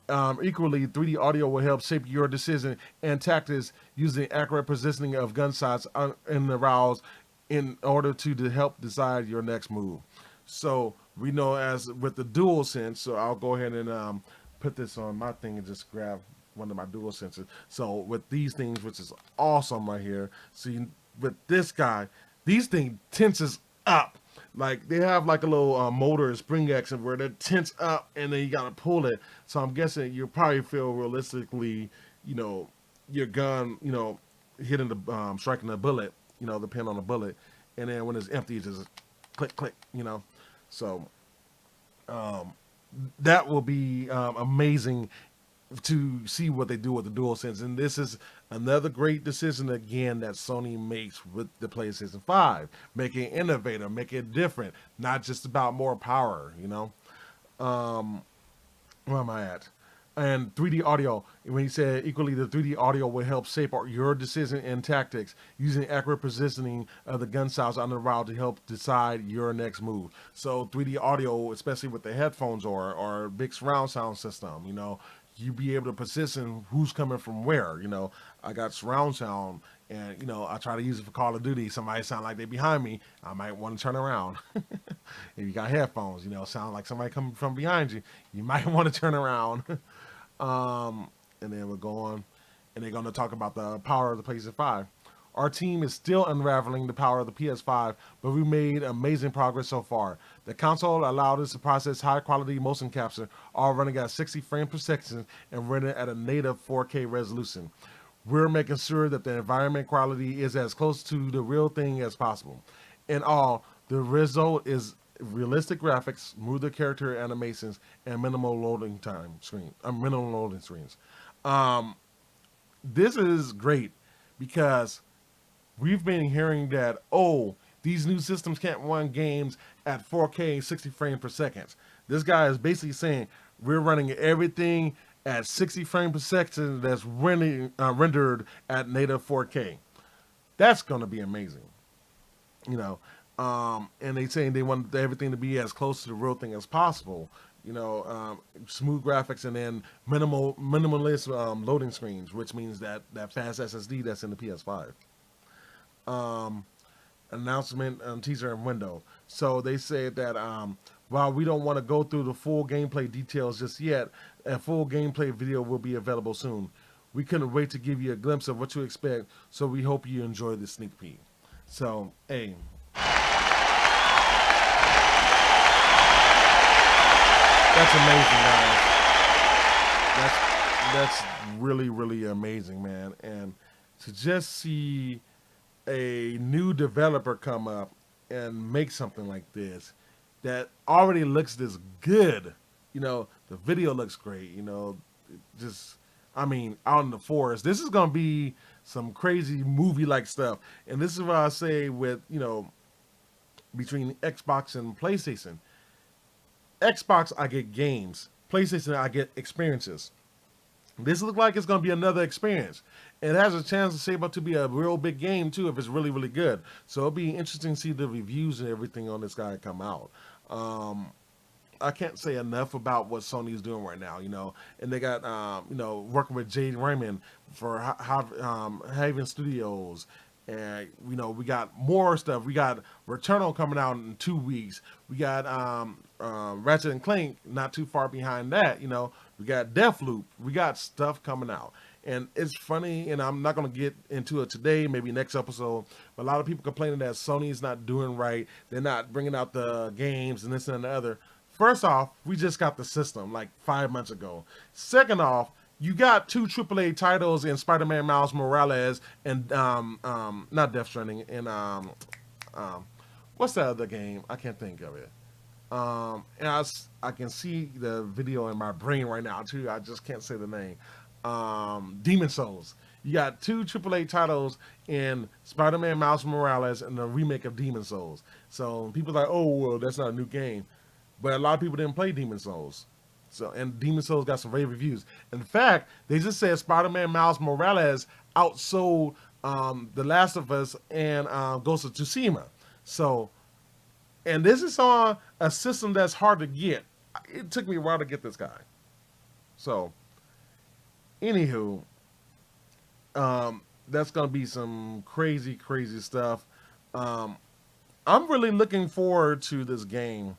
Equally, 3D audio will help shape your decision and tactics using accurate positioning of gunshots in the rounds in order to help decide your next move." So we know as with the DualSense, so I'll go ahead and put this on my thing and just grab one of my DualSenses. So with these things, which is awesome right here, so with this guy, These thing tenses up. Like they have like a little motor and spring action where they tense up and then you gotta pull it. So I'm guessing you probably feel realistically, you know, your gun, you know, hitting the striking the bullet, you know, the pin on the bullet, and then when it's empty, it's just click click, you know. So that will be amazing to see what they do with the DualSense. And this is another great decision again that Sony makes with the PlayStation 5. Make it innovative, make it different, not just about more power, you know. Where am I at? And 3D audio, when he said equally the 3D audio will help shape your decision and tactics using accurate positioning of the gun styles on the route to help decide your next move. So 3D audio, especially with the headphones or big surround sound system, you know, you be able to position who's coming from where. You know, I got surround sound, and you know, I try to use it for Call of Duty. Somebody sound like they behind me, I might want to turn around. If you got headphones, you know, sound like somebody coming from behind you, you might want to turn around. And then we'll go on, and they're going to talk about the power of the PlayStation 5. Our team is still unraveling the power of the PS5, but we made amazing progress so far. The console allowed us to process high-quality motion capture, all running at 60 frames per second and running at a native 4K resolution. We're making sure that the environment quality is as close to the real thing as possible. In all, the result is realistic graphics, smoother character animations, and minimal loading screens. This is great because we've been hearing that, oh, these new systems can't run games at 4K 60 frames per second. This guy is basically saying we're running everything at 60 frames per second that's rendered at native 4K. That's going to be amazing. You know, and they saying they want everything to be as close to the real thing as possible. You know, smooth graphics and then minimalist loading screens, which means that fast SSD that's in the PS5. Announcement teaser and window. So they said that while we don't want to go through the full gameplay details just yet, a full gameplay video will be available soon. We couldn't wait to give you a glimpse of what to expect, so we hope you enjoy the sneak peek. So, hey. That's amazing, guys. That's really, really amazing, man. And to just see a new developer come up and make something like this that already looks this good. You know, the video looks great. You know, just, I mean, out in the forest. This is going to be some crazy movie-like stuff. And this is what I say with, you know, between Xbox and PlayStation. Xbox, I get games. PlayStation, I get experiences. This looks like it's going to be another experience. It has a chance to shape up to be a real big game, too, if it's really, really good. So it'll be interesting to see the reviews and everything on this guy come out. I can't say enough about what Sony's doing right now, you know. And they got, you know, working with Jade Raymond for Haven Studios. And, you know, we got more stuff. We got Returnal coming out in 2 weeks. We got Ratchet and Clank not too far behind that, you know. We got Deathloop. We got stuff coming out. And it's funny, and I'm not going to get into it today, maybe next episode, but a lot of people complaining that Sony's not doing right. They're not bringing out the games and this and the other. First off, we just got the system like 5 months ago. Second off, you got 2 AAA titles in Spider-Man Miles Morales and not Death Stranding and what's that other game? I can't think of it. And I can see the video in my brain right now too. I just can't say the name. Demon Souls. You got 2 AAA titles in Spider-Man Miles Morales and the remake of Demon Souls. So people are like, oh well, that's not a new game, but a lot of people didn't play Demon Souls. So, and Demon Souls got some rave reviews. In fact, they just said Spider-Man Miles Morales outsold The Last of Us and Ghost of Tsushima. So, and this is on a system that's hard to get. It took me a while to get this guy. So, anywho, that's going to be some crazy, crazy stuff. I'm really looking forward to this game.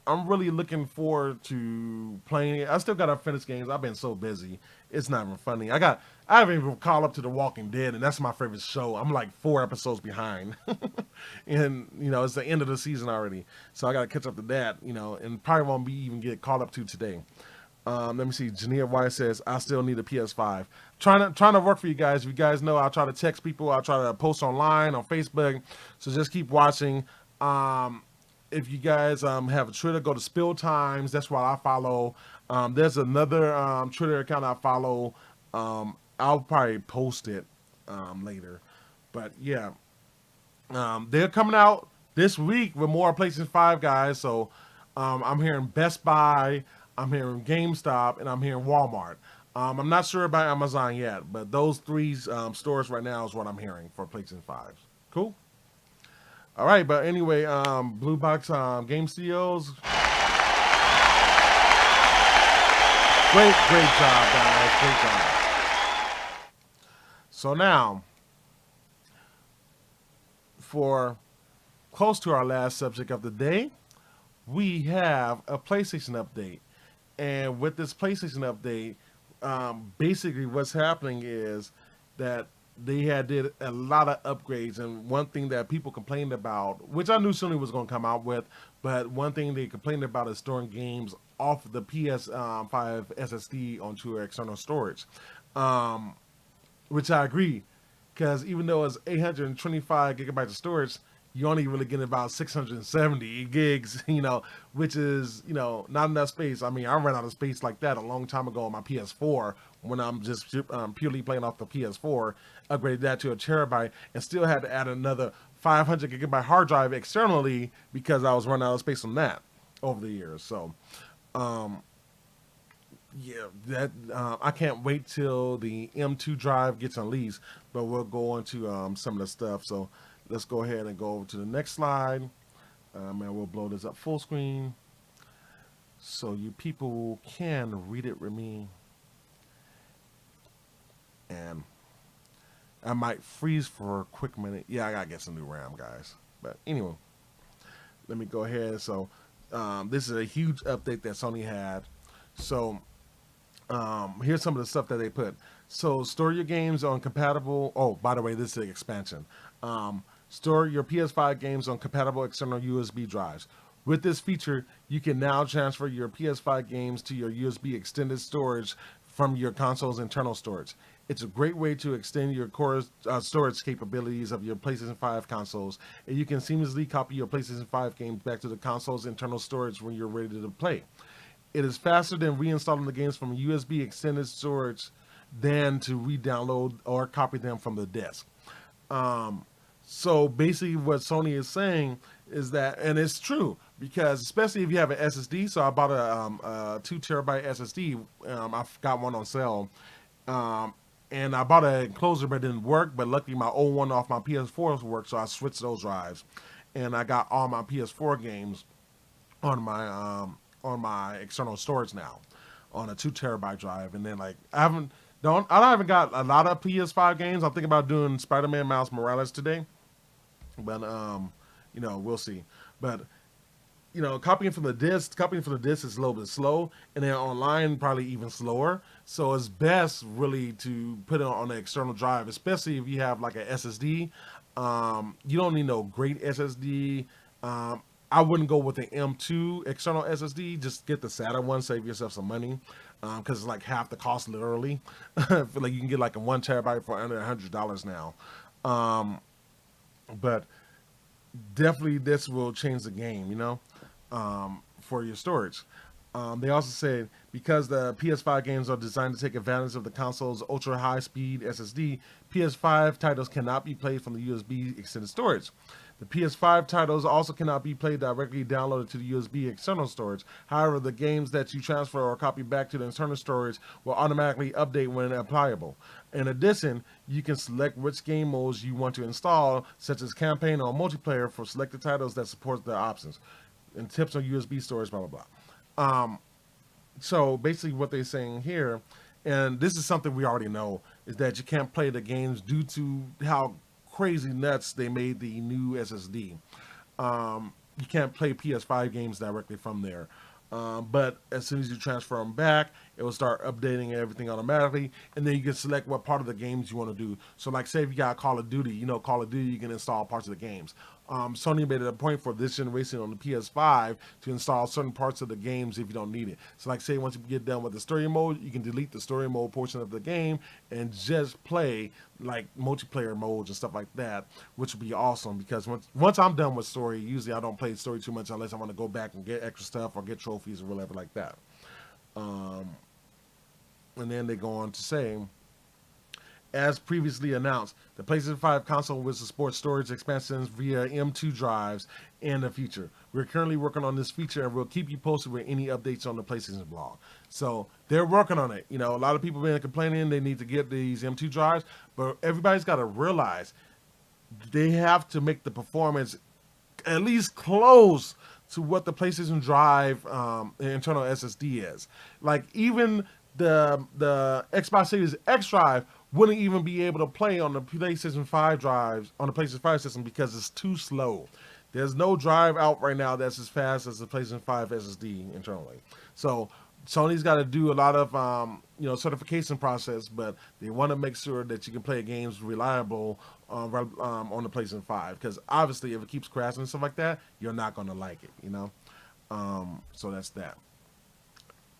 I'm really looking forward to playing it. I still gotta finish games. I've been so busy. It's not even funny. I haven't even caught up to The Walking Dead, and that's my favorite show. I'm like 4 episodes behind, and it's the end of the season already. So I gotta catch up to that. And probably won't be even get caught up to today. Let me see. Jania White says, I still need a PS5. Trying to work for you guys. If you guys know, I'll try to text people. I'll try to post online on Facebook. So just keep watching. If you guys have a Twitter, go to Spill Times. That's what I follow. There's another Twitter account I follow. I'll probably post it later. But yeah, they're coming out this week with more PlayStation 5 guys. So I'm hearing Best Buy, I'm hearing GameStop, and I'm hearing Walmart. I'm not sure about Amazon yet, but those three stores right now is what I'm hearing for PlayStation 5s. Cool. All right, but anyway, Blue Box Game Studios. Great job, guys. Great job. So now, for close to our last subject of the day, we have a PlayStation update. And with this PlayStation update, basically what's happening is that they did a lot of upgrades, and one thing that people complained about, which I knew Sony was going to come out with, but one thing they complained about is storing games off the PS5 SSD onto external storage, which I agree, because even though it's 825 gigabytes of storage, you only really get about 670 gigs, which is, not enough space. I mean, I ran out of space like that a long time ago on my PS4 when I'm just purely playing off the PS4, upgraded that to a terabyte, and still had to add another 500 gigabyte hard drive externally because I was running out of space on that over the years. So, yeah, that I can't wait till the M2 drive gets unleashed, but we'll go into some of the stuff. So let's go ahead and go over to the next slide, and we'll blow this up full screen so you people can read it with me. And I might freeze for a quick minute. Yeah, I gotta get some new RAM, guys. But anyway, let me go ahead. So this is a huge update that Sony had. So here's some of the stuff that they put. So store your games on compatible. Oh, by the way, this is an expansion. Store your PS5 games on compatible external USB drives. With this feature, you can now transfer your PS5 games to your USB extended storage from your console's internal storage. It's a great way to extend your core storage capabilities of your PlayStation 5 consoles, and you can seamlessly copy your PlayStation 5 games back to the console's internal storage when you're ready to play. It is faster than reinstalling the games from USB extended storage than to re-download or copy them from the disk. So basically what Sony is saying is that, and it's true, because especially if you have an SSD, so I bought a 2 terabyte SSD, I got one on sale, and I bought an enclosure but it didn't work, but luckily my old one off my PS4 worked, so I switched those drives, and I got all my PS4 games on my external storage now, on a 2 terabyte drive, and then I haven't got a lot of PS5 games. I'm thinking about doing Spider-Man Miles Morales today, but we'll see. But copying from the disc is a little bit slow, and then online probably even slower. So it's best really to put it on an external drive, especially if you have like a SSD. You don't need no great SSD. I wouldn't go with the M2 external SSD. Just get the SATA one. Save yourself some money, because it's like half the cost literally. I feel like you can get like a 1 terabyte for under $100 now. But definitely this will change the game, for your storage. They also said because the PS5 games are designed to take advantage of the console's ultra high speed SSD, PS5 titles cannot be played from the USB extended storage. The PS5 titles also cannot be played directly downloaded to the USB external storage. However, the games that you transfer or copy back to the internal storage will automatically update when applicable. In addition, you can select which game modes you want to install, such as campaign or multiplayer, for selected titles that support the options. And tips on USB storage, blah, blah, blah. So basically what they're saying here, and this is something we already know, is that you can't play the games due to how crazy nuts they made the new SSD. you can't play PS5 games directly from there. But as soon as you transfer them back, it will start updating everything automatically, and then you can select what part of the games you want to do. So, like, say if you got Call of Duty, Call of Duty, you can install parts of the games. Sony made it a point for this generation on the PS5 to install certain parts of the games if you don't need it. So, like, say once you get done with the story mode, you can delete the story mode portion of the game and just play like multiplayer modes and stuff like that, which would be awesome because once I'm done with story, usually I don't play story too much unless I want to go back and get extra stuff or get trophies or whatever like that. And then they go on to say, as previously announced, the PlayStation 5 console will support storage expansions via M2 drives in the future. We're currently working on this feature, and we'll keep you posted with any updates on the PlayStation blog. So they're working on it. A lot of people have been complaining they need to get these M2 drives, but everybody's got to realize they have to make the performance at least close to what the PlayStation Drive internal SSD is. Like, even the Xbox Series X drive wouldn't even be able to play on the PlayStation 5 drives, on the PlayStation 5 system, because it's too slow. There's no drive out right now that's as fast as the PlayStation 5 SSD internally. So Sony's got to do a lot of certification process, but they want to make sure that you can play games reliable on the PlayStation 5, because obviously if it keeps crashing and stuff like that, you're not going to like it, so that's that.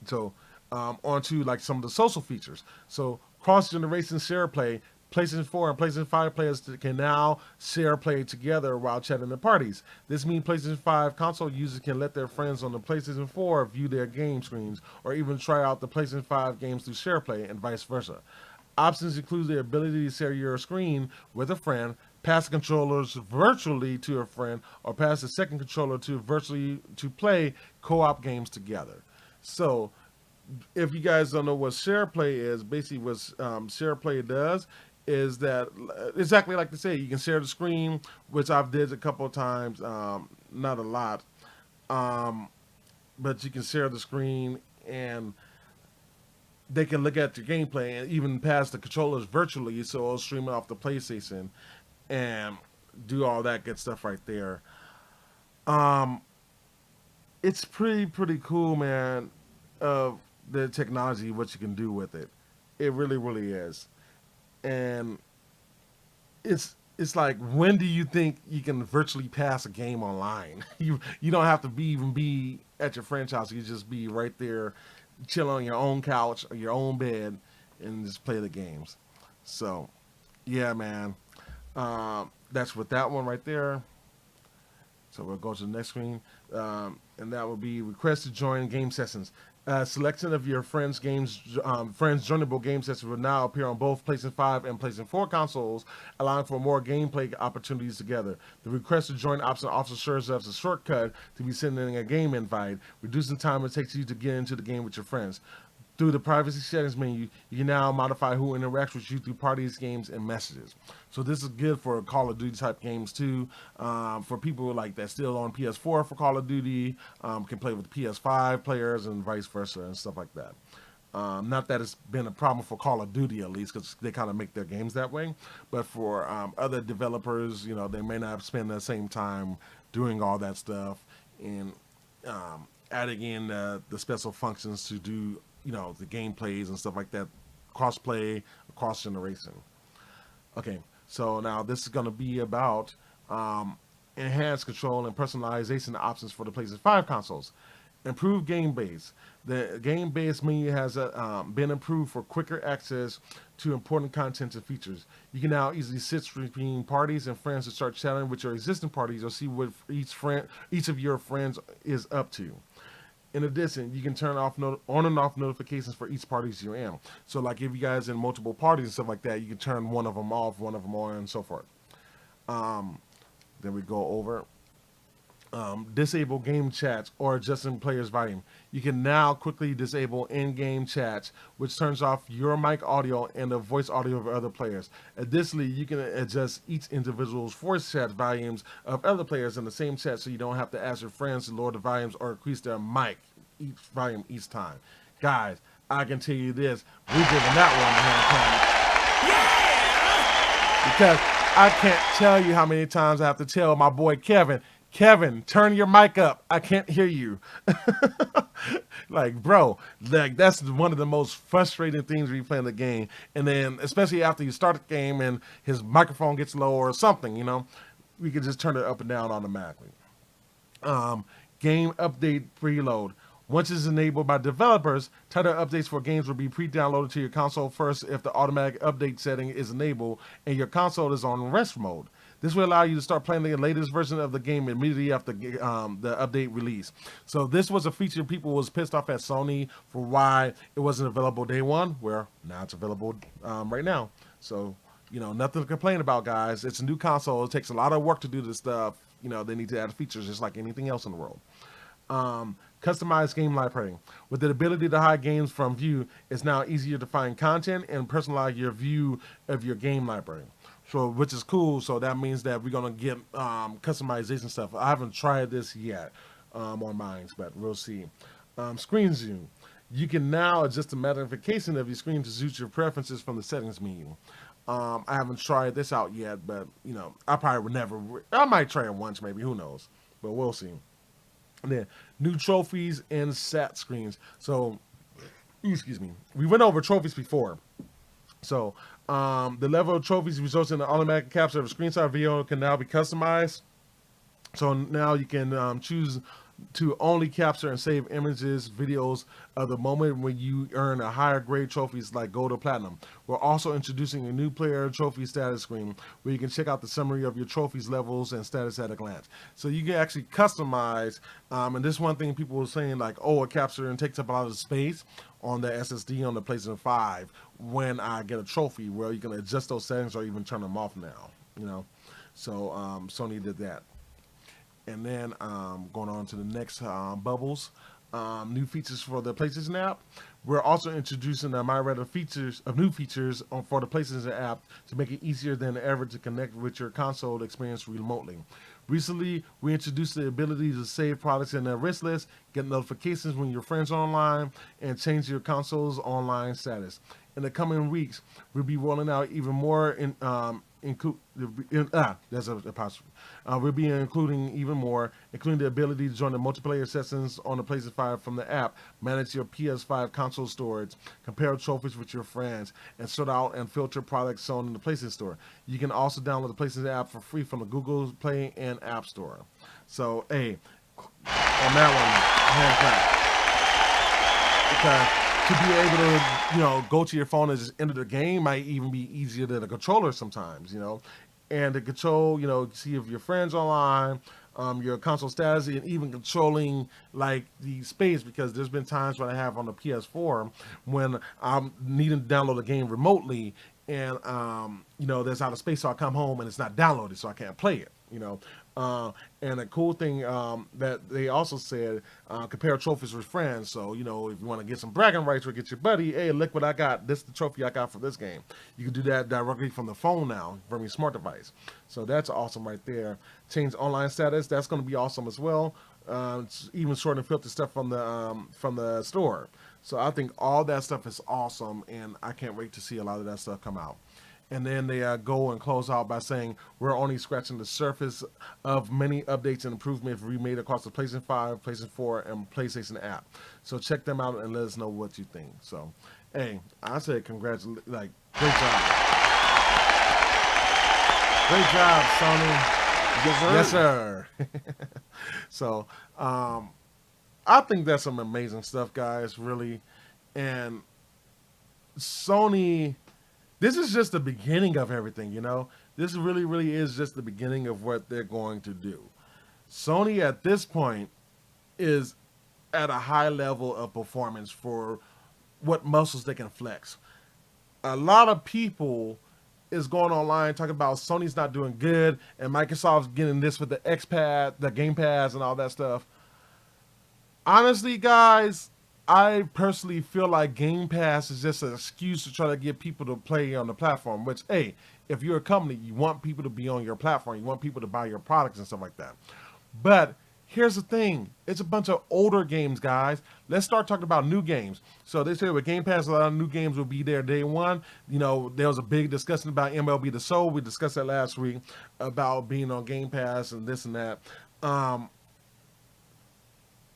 So on to like some of the social features. So cross-generation share play. PlayStation 4 and PlayStation 5 players can now share play together while chatting in parties. This means PlayStation 5 console users can let their friends on the PlayStation 4 view their game screens, or even try out the PlayStation 5 games through share play, and vice versa. Options include the ability to share your screen with a friend, pass the controllers virtually to a friend, or pass the second controller to virtually to play co-op games together. So, if you guys don't know what share play is, basically what share play does is that, exactly like they say, you can share the screen, which I've did a couple of times, not a lot, but you can share the screen and they can look at your gameplay and even pass the controllers virtually, so it'll stream it off the PlayStation and do all that good stuff right there. It's pretty cool, man, of the technology, what you can do with it. It really, really is. And it's like, when do you think you can virtually pass a game online? You don't have to even be at your friend's house. You just be right there, chill on your own couch or your own bed, and just play the games. So, yeah, man. That's with that one right there. So we'll go to the next screen, and that will be request to join game sessions. Selection of your friends' joinable game sessions will now appear on both PlayStation 5 and PlayStation 4 consoles, allowing for more gameplay opportunities together. The request to join option also serves as a shortcut to be sending a game invite, reducing time it takes you to get into the game with your friends. Through the privacy settings menu, you can now modify who interacts with you through parties, games, and messages. So this is good for Call of Duty type games too. For people like that still on PS4 for Call of Duty, can play with PS5 players and vice versa and stuff like that. Not that it's been a problem for Call of Duty, at least, because they kind of make their games that way. But for other developers, they may not spend the same time doing all that stuff and adding in the special functions to do the gameplays and stuff like that, cross-play, cross-generation. Okay, so now this is going to be about enhanced control and personalization options for the PlayStation 5 consoles. Improved game base. The game base menu has been improved for quicker access to important content and features. You can now easily switch between parties and friends to start chatting with your existing parties or see what each of your friends is up to. In addition, you can turn off on and off notifications for each parties you're in. So, like, if you guys in multiple parties and stuff like that, you can turn one of them off, one of them on, and so forth. Then we go over disable game chats or adjusting players' volume. You can now quickly disable in-game chats, which turns off your mic audio and the voice audio of other players. Additionally, you can adjust each individual's voice chat volumes of other players in the same chat, so you don't have to ask your friends to lower the volumes or increase their mic volume each time. Guys, I can tell you this, we're giving that one a hand clap. Because I can't tell you how many times I have to tell my boy Kevin, Kevin, turn your mic up. I can't hear you. Like, bro, like that's one of the most frustrating things when you play the game. And then, especially after you start the game and his microphone gets low or something, we can just turn it up and down automatically. Game update preload. Once it's enabled by developers, title updates for games will be pre-downloaded to your console first if the automatic update setting is enabled and your console is on rest mode. This will allow you to start playing the latest version of the game immediately after the update release. So this was a feature people was pissed off at Sony for why it wasn't available day one, where now it's available right now. So, nothing to complain about, guys. It's a new console. It takes a lot of work to do this stuff. They need to add features just like anything else in the world. Customized game library. With the ability to hide games from view, it's now easier to find content and personalize your view of your game library. So, which is cool. So that means that we're gonna get customization stuff. I haven't tried this yet on mine, but we'll see. Screen zoom. You can now adjust the magnification of your screen to suit your preferences from the settings menu. I haven't tried this out yet, but I probably would never. I might try it once, maybe. Who knows? But we'll see. And then new trophies and stat screens. So, excuse me. We went over trophies before. So, the level of trophies results in the automatic capture of a screenshot video can now be customized. So now you can choose to only capture and save images, videos of the moment when you earn a higher grade trophies like gold or platinum. We're also introducing a new player trophy status screen where you can check out the summary of your trophies, levels, and status at a glance. So you can actually customize, and this one thing people were saying like, oh, it captures and takes up a lot of space on the SSD on the PlayStation 5 when I get a trophy. Well, you can adjust those settings or even turn them off now, So Sony did that. And then going on to the next bubbles, new features for the PlayStation app. We're also introducing a myriad of new features for the PlayStation app to make it easier than ever to connect with your console experience remotely. Recently, we introduced the ability to save products in a wish list, get notifications when your friends are online, and change your console's online status. In the coming weeks, we'll be rolling out even more we'll be including even more, including the ability to join the multiplayer sessions on the PlayStation 5 from the app, manage your PS5 console storage, compare trophies with your friends, and sort out and filter products sold in the PlayStation Store. You can also download the PlayStation app for free from the Google Play and App Store. So, hey, on that one, hand clap. Okay. To be able to, go to your phone and just enter the game might even be easier than a controller sometimes, And to control, see if your friends online, your console status, and even controlling like the space, because there's been times when I have on the PS4 when I'm needing to download a game remotely and, there's out of space, so I come home and it's not downloaded, so I can't play it, And a cool thing that they also said, compare trophies with friends. So, if you want to get some bragging rights or get your buddy, hey, look what I got. This is the trophy I got for this game. You can do that directly from the phone now, from your smart device. So that's awesome right there. Change online status. That's going to be awesome as well. Even sort and filter stuff from the store. So I think all that stuff is awesome, and I can't wait to see a lot of that stuff come out. And then they go and close out by saying, we're only scratching the surface of many updates and improvements we made across the PlayStation 5, PlayStation 4, and PlayStation app. So check them out and let us know what you think. So, hey, I say congratulations. Great job. Great job, Sony. Yes, sir. So, I think that's some amazing stuff, guys, really. And Sony... this is just the beginning of everything, This really, really is just the beginning of what they're going to do. Sony at this point is at a high level of performance for what muscles they can flex. A lot of people is going online talking about Sony's not doing good and Microsoft's getting this with the X-Pad, the Game Pass, and all that stuff. Honestly, guys, I personally feel like Game Pass is just an excuse to try to get people to play on the platform, which, hey, if you're a company, you want people to be on your platform. You want people to buy your products and stuff like that. But here's the thing. It's a bunch of older games, guys. Let's start talking about new games. So they say with Game Pass, a lot of new games will be there day one. There was a big discussion about MLB The Show. We discussed that last week about being on Game Pass and this and that. um,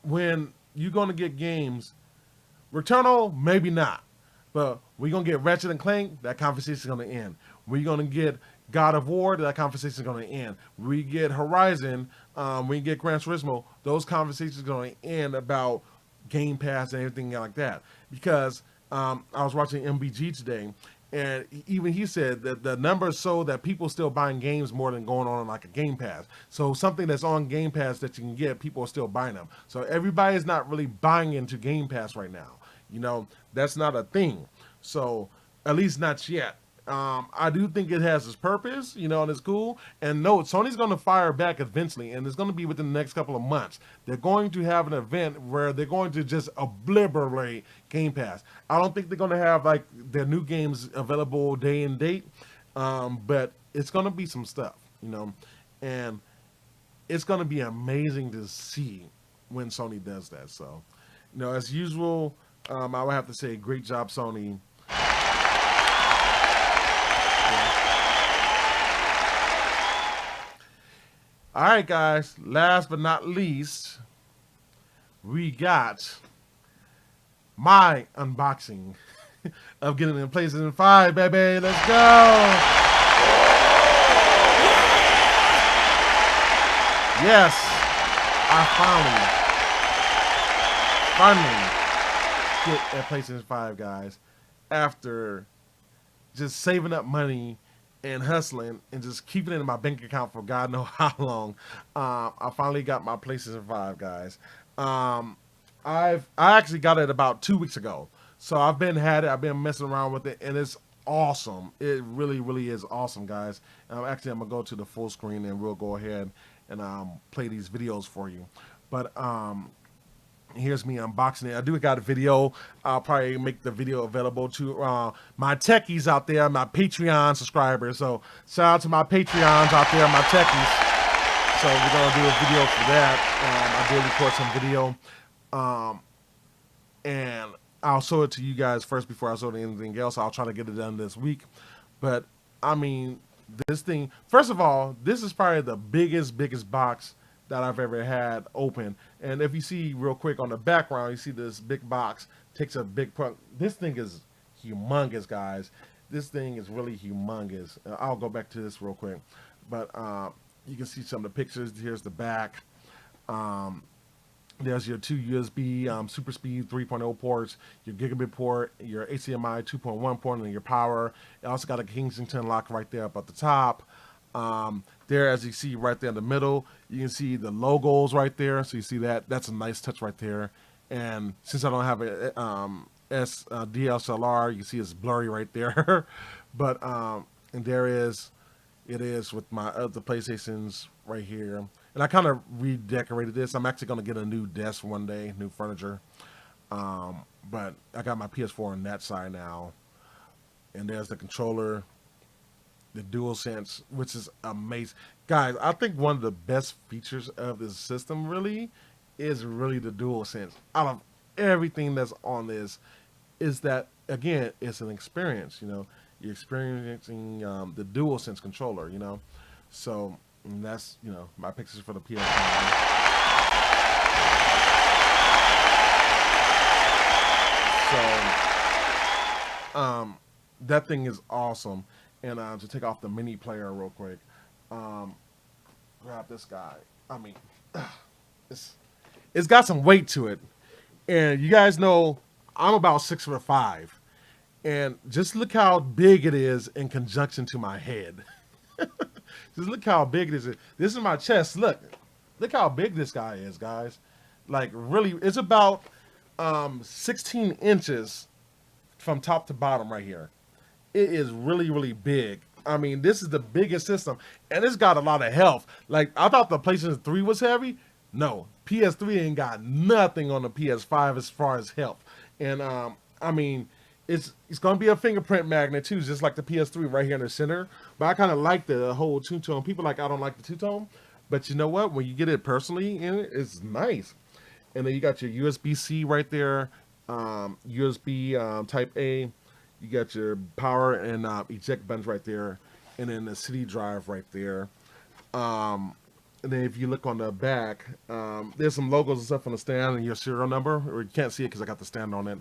when you're going to get games, Returnal, maybe not. But we're going to get Ratchet and Clank, that conversation is going to end. We're going to get God of War, that conversation is going to end. We get Horizon, we get Gran Turismo, those conversations are going to end about Game Pass and everything like that. Because I was watching MBG today, and even he said that the numbers show that people still buying games more than going on like a Game Pass. So something that's on Game Pass that you can get, people are still buying them. So everybody's not really buying into Game Pass right now. You know, that's not a thing. So at least not yet. I do think it has its purpose, you know, and it's cool. And no, Sony's going to fire back eventually, and it's going to be within the next couple of months. They're going to have an event where they're going to just obliterate Game Pass. I don't think they're going to have like their new games available day and date, but it's going to be some stuff, you know, and it's going to be amazing to see when Sony does that. So, you know, as usual, I would have to say, great job, Sony. All right, guys. Last but not least, we got my unboxing of getting in PlayStation 5, baby. Let's go. Yes, I finally get a PlayStation 5, guys, after just saving up money and hustling and just keeping it in my bank account for God knows how long. I finally got my PlayStation 5, guys. I actually got it about 2 weeks ago, so I've been messing around with it, and it's awesome. It really, really is awesome, guys. Actually, I'm gonna go to the full screen and we'll go ahead and play these videos for you. But here's me unboxing it. I do got a video. I'll probably make the video available to my techies out there, my Patreon subscribers. So shout out to my Patreons out there, my techies. So we're gonna do a video for that. I did record some video, and I'll show it to you guys first before I show anything else. I'll try to get it done this week. But I mean, this thing. First of all, this is probably the biggest box that I've ever had open. And if you see real quick on the background, you see this big box takes a big part. This thing is humongous, guys. This thing is really humongous. I'll go back to this real quick. But you can see some of the pictures. Here's the back. There's your two USB super speed 3.0 ports, your gigabit port, your HDMI 2.1 port, and your power. It also got a Kensington lock right there up at the top. There, as you see right there in the middle, you can see the logos right there. So you see that. That's a nice touch right there. And since I don't have a DSLR, you can see it's blurry right there. But and there is, it is with my other PlayStations right here. And I kind of redecorated this. I'm actually going to get a new desk one day, new furniture. But I got my PS4 on that side now. And there's the controller, the DualSense, which is amazing. Guys, I think one of the best features of this system really is really the DualSense. Out of everything that's on this, is that, again, it's an experience, you know. You're experiencing the DualSense controller, you know. So, and that's, you know, my pictures for the PS5. So, that thing is awesome. And to take off the mini player real quick, grab this guy. I mean, it's got some weight to it. And you guys know I'm about 6'5", and just look how big it is in conjunction to my head. Just look how big it is. This is my chest. Look how big this guy is, guys. Like really, it's about 16 inches from top to bottom right here. It is really, really big. I mean, this is the biggest system, and it's got a lot of health. Like, I thought the PlayStation 3 was heavy. No, PS3 ain't got nothing on the PS5 as far as health. And, I mean, it's going to be a fingerprint magnet, too, just like the PS3 right here in the center. But I kind of like the whole two-tone. People like, I don't like the two-tone. But you know what? When you get it personally in it, it's nice. And then you got your USB-C right there, USB Type A. You got your power and eject buttons right there, and then the CD drive right there. And then if you look on the back, there's some logos and stuff on the stand and your serial number, or you can't see it because I got the stand on it.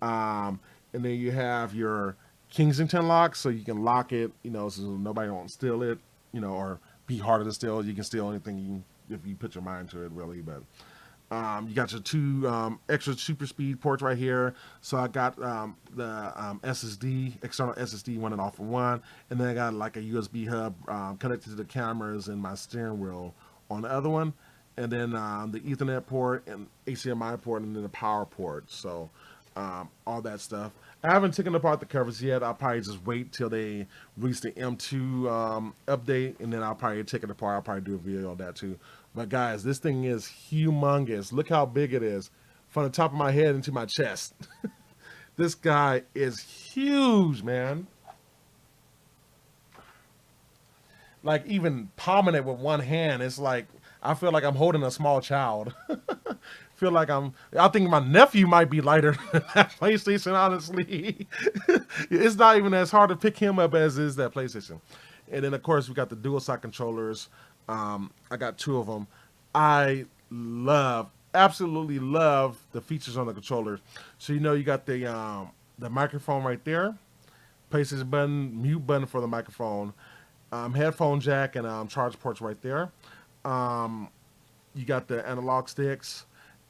And then you have your Kensington lock, so you can lock it, so nobody won't steal it, or be harder to steal. You can steal anything if you put your mind to it, really. But you got your two extra super speed ports right here. So I got the SSD, external SSD running off of one, and then I got like a USB hub connected to the cameras and my steering wheel on the other one, and then the Ethernet port and HDMI port, and then the power port. So all that stuff. I haven't taken apart the covers yet. I'll probably just wait till they release the M2 update, and then I'll probably take it apart. I'll probably do a video on that too. But guys, this thing is humongous. Look how big it is from the top of my head into my chest. This guy is huge, man. Like even palming it with one hand, it's like I feel like I'm holding a small child. I think my nephew might be lighter than that PlayStation, honestly. It's not even as hard to pick him up as is that PlayStation. And then, of course, we got the DualShock controllers. I got two of them. I absolutely love the features on the controllers. So, you got the microphone right there. PlayStation button, mute button for the microphone. Headphone jack and charge ports right there. You got the analog sticks.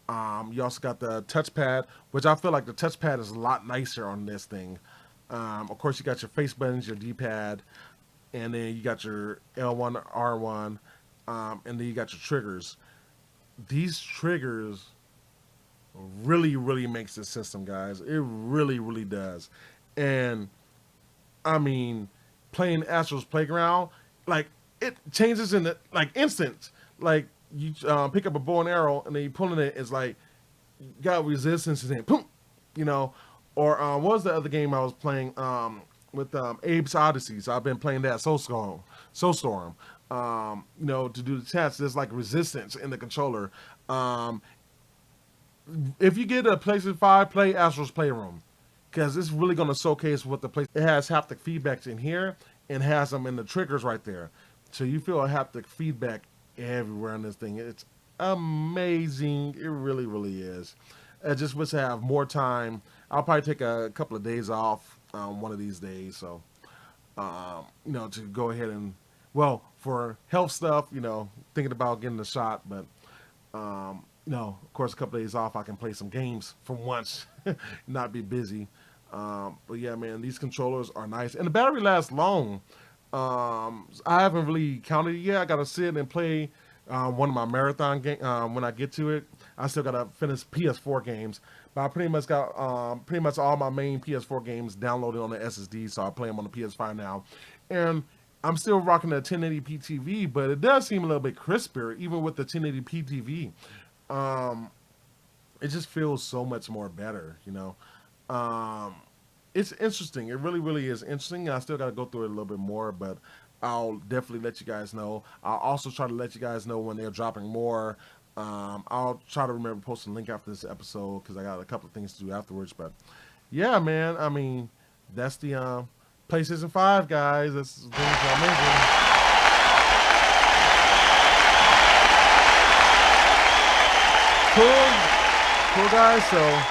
You also got the touchpad, which I feel like the touchpad is a lot nicer on this thing. Of course, you got your face buttons, your D-pad, and then you got your L1, R1, and then you got your triggers. These triggers really, really makes this system, guys. It really, really does. And, I mean, playing Astro's Playground, like, it changes in, instant. Like, you pick up a bow and arrow, and then you pulling it, it's like, you got resistance, and then, boom, Or what was the other game I was playing with Abe's Odyssey? So I've been playing that, Soulstorm. To do the chats, there's like resistance in the controller. If you get a PlayStation 5, play Astro's Playroom, because it's really going to showcase what the place. It has haptic feedbacks in here, and has them in the triggers right there. So you feel a haptic feedback everywhere in this thing. It's amazing. It really, really is. I just wish I have more time. I'll probably take a couple of days off one of these days. So, to go ahead and, for health stuff, thinking about getting a shot. But, of course, a couple of days off, I can play some games for once, not be busy. But yeah, man, these controllers are nice. And the battery lasts long. I haven't really counted it yet. I got to sit and play one of my marathon games when I get to it. I still got to finish PS4 games. But I pretty much got all my main PS4 games downloaded on the SSD, so I play them on the PS5 now. And I'm still rocking the 1080p TV, but it does seem a little bit crisper, even with the 1080p TV. It just feels so much more better, It's interesting. It really, really is interesting. I still got to go through it a little bit more, but I'll definitely let you guys know. I'll also try to let you guys know when they're dropping more. I'll try to remember to post a link after this episode because I got a couple of things to do afterwards. But yeah, man, I mean, that's the PlayStation 5, guys. That's the things I mentioned. Cool, guys. So,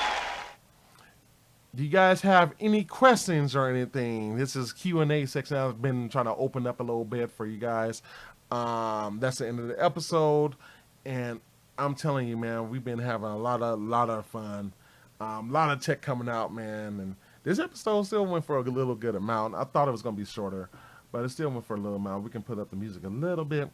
do you guys have any questions or anything? This is Q&A section. I've been trying to open up a little bit for you guys. That's the end of the episode, and I'm telling you, man, we've been having a lot of fun. A lot of tech coming out, man, and this episode still went for a little good amount. I thought it was going to be shorter, but it still went for a little amount. We can put up the music a little bit.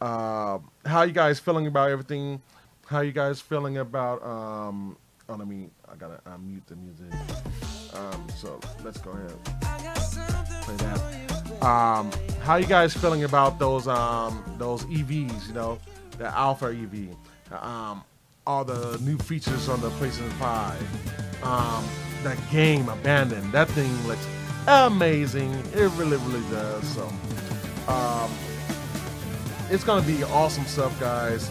How you guys feeling about everything? How you guys feeling about I gotta mute the music. So let's go ahead play that. How you guys feeling about those EVs? The Alpha EV. All the new features on the PlayStation 5. That game Abandoned. That thing looks amazing. It really, really does. So it's gonna be awesome stuff, guys.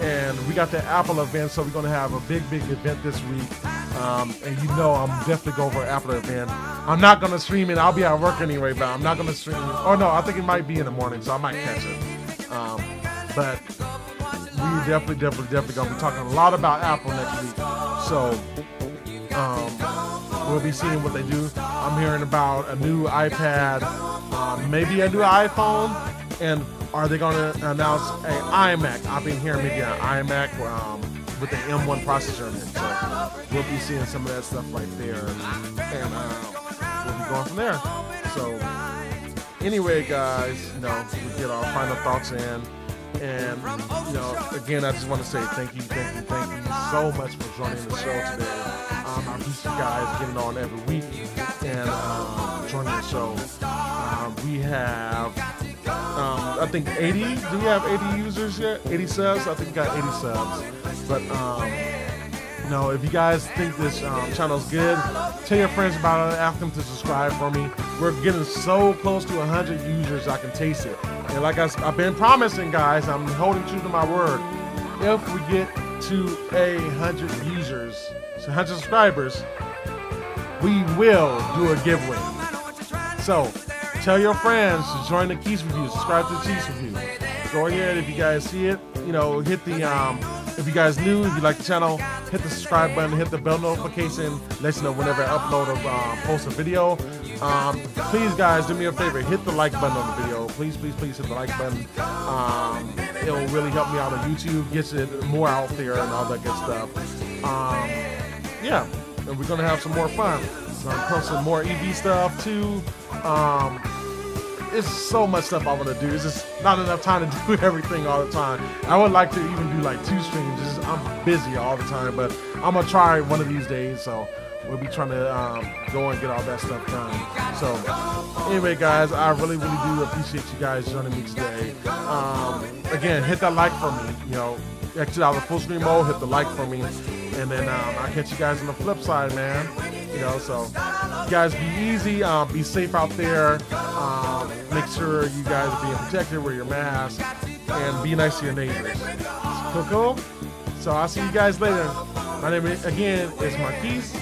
And we got the Apple event, so we're going to have a big event this week. And I'm definitely going for an Apple event. I'm not going to stream it. I'll be at work anyway, but I'm not going to stream it. Oh, no, I think it might be in the morning, so I might catch it. but we definitely gonna be talking a lot about Apple next week. So we'll be seeing what they do. I'm hearing about a new iPad, maybe a new iPhone, and are they going to announce an iMac? I've been hearing maybe an iMac with the M1 processor in it. So we'll be seeing some of that stuff right there, and we'll be going from there. So anyway, guys, we get our final thoughts in. And, again, I just want to say thank you so much for joining the show today. I appreciate you guys getting on every week and joining the show. We have, I think 80. Do we have 80 users yet? 80 subs? I think we got 80 subs. But, if you guys think this channel is good, tell your friends about it. Ask them to subscribe for me. We're getting so close to 100 users, I can taste it. And like I've been promising, guys, I'm holding true to my word. If we get to 100 users, 100 subscribers, we will do a giveaway. So tell your friends to join the Keyse Review, subscribe to the Keyse Review. Go ahead if you guys see it. Hit the if you guys new, if you like the channel, hit the subscribe button, hit the bell notification, let you know whenever I upload or post a video. Please, guys, do me a favor, hit the like button on the video. Please hit the like button. It'll really help me out on YouTube, gets it more out there and all that good stuff. And we're gonna have some more fun. Gonna post some more EV stuff too. It's so much stuff I want to do. It's just not enough time to do everything all the time. I would like to even do like 2 streams. I'm busy all the time, but I'm gonna try one of these days. So we'll be trying to go and get all that stuff done. So anyway, guys, I really do appreciate you guys joining me today. Again, hit that like for me. Exit out of full screen mode, hit the like for me, and then I'll catch you guys on the flip side, man. So you guys be easy, be safe out there. Make sure you guys are being protected, wear your mask, and be nice to your neighbors. Cool? So I'll see you guys later. My name again is Marquise.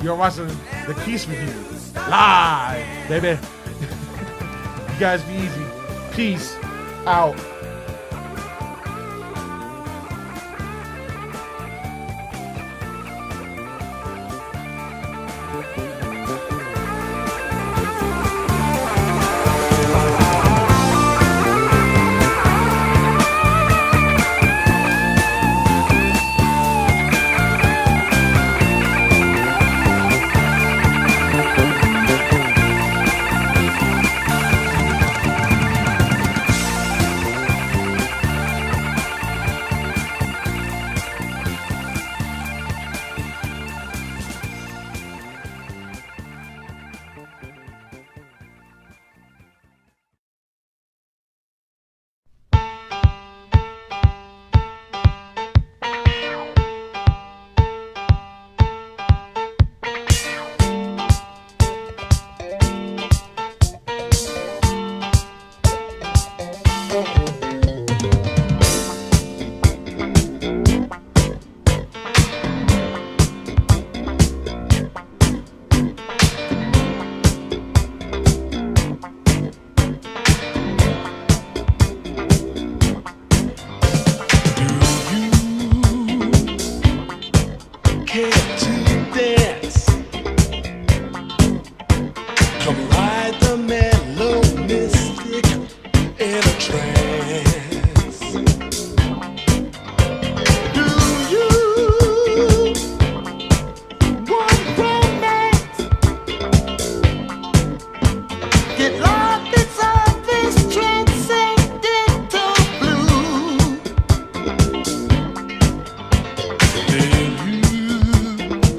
You're watching the Keyse Review live, baby. You guys be easy. Peace out.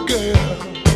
Girl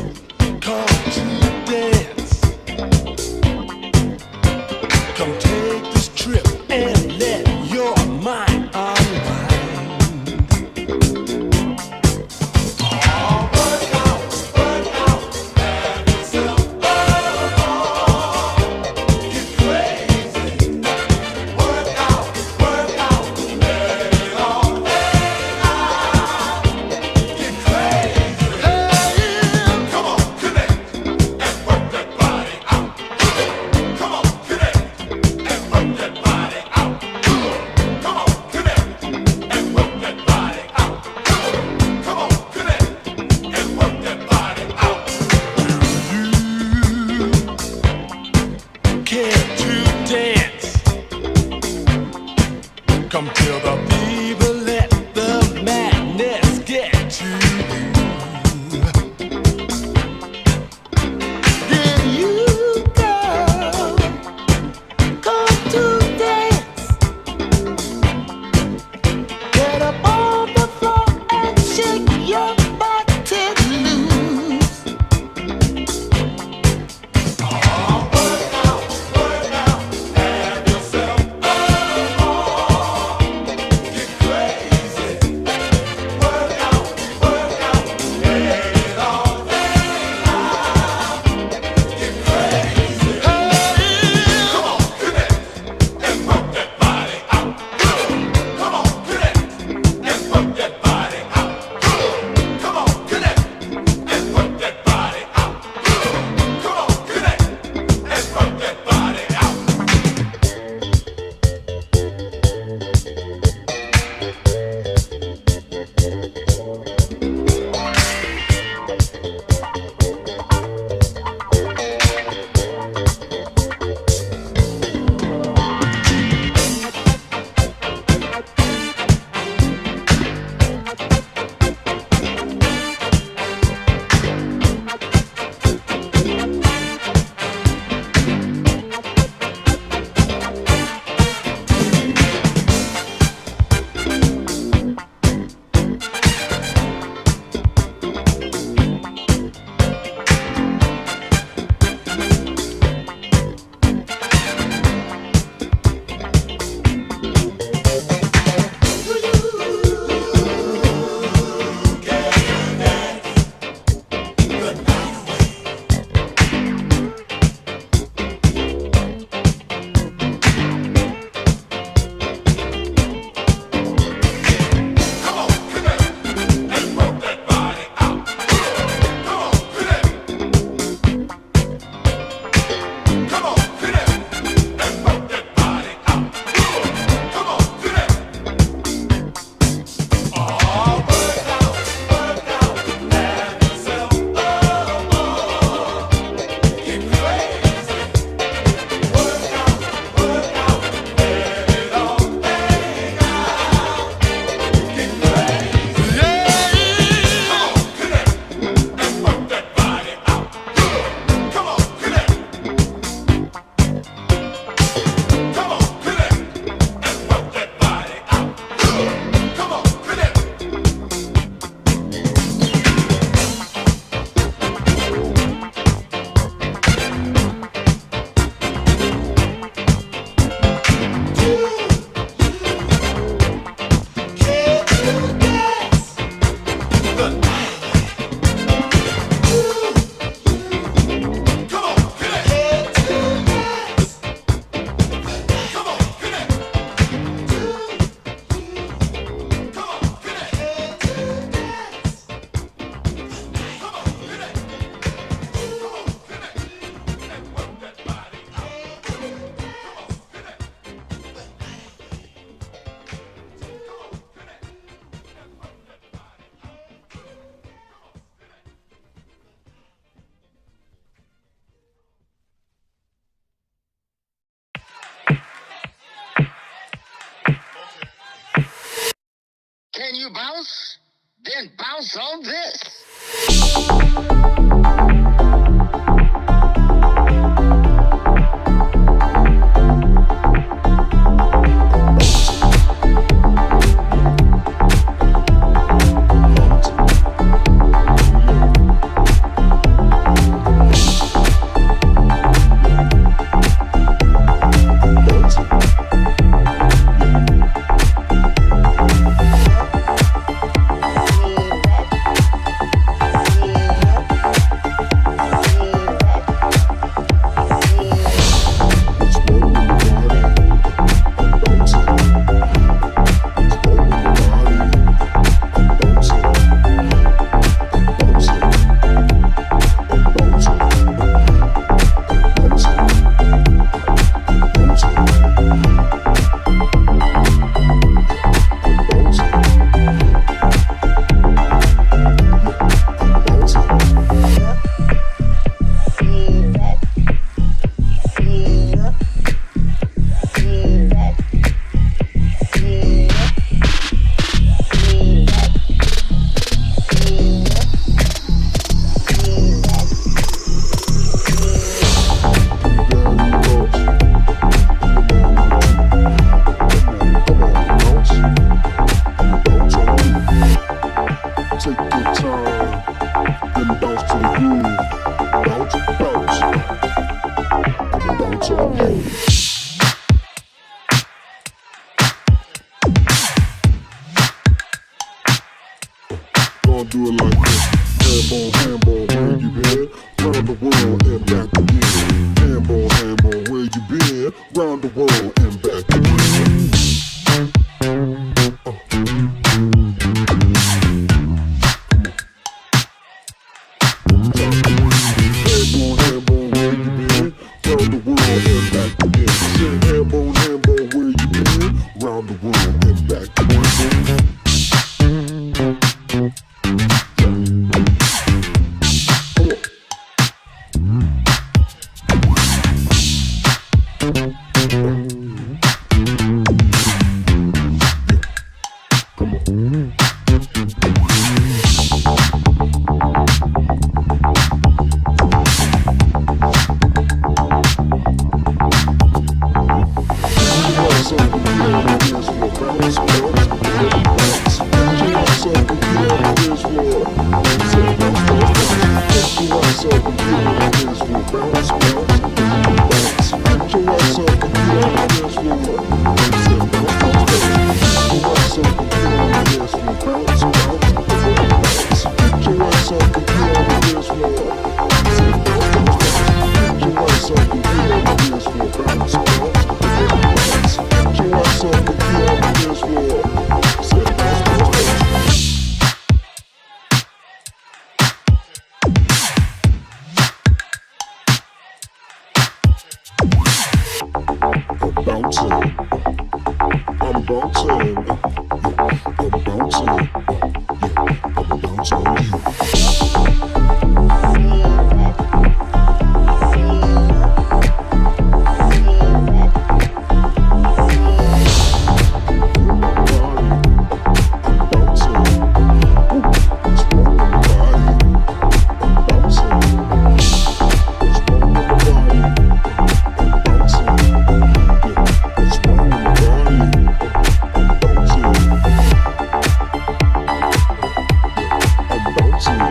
you bounce? Then bounce on this. Gonna do it like this. Handball, where you been? Round the world and back again. Handball, where you been? Round the world and back again. Handball, where you been? Round the world and back again. Say handball, where you been? Round the world and back again. Bouncing.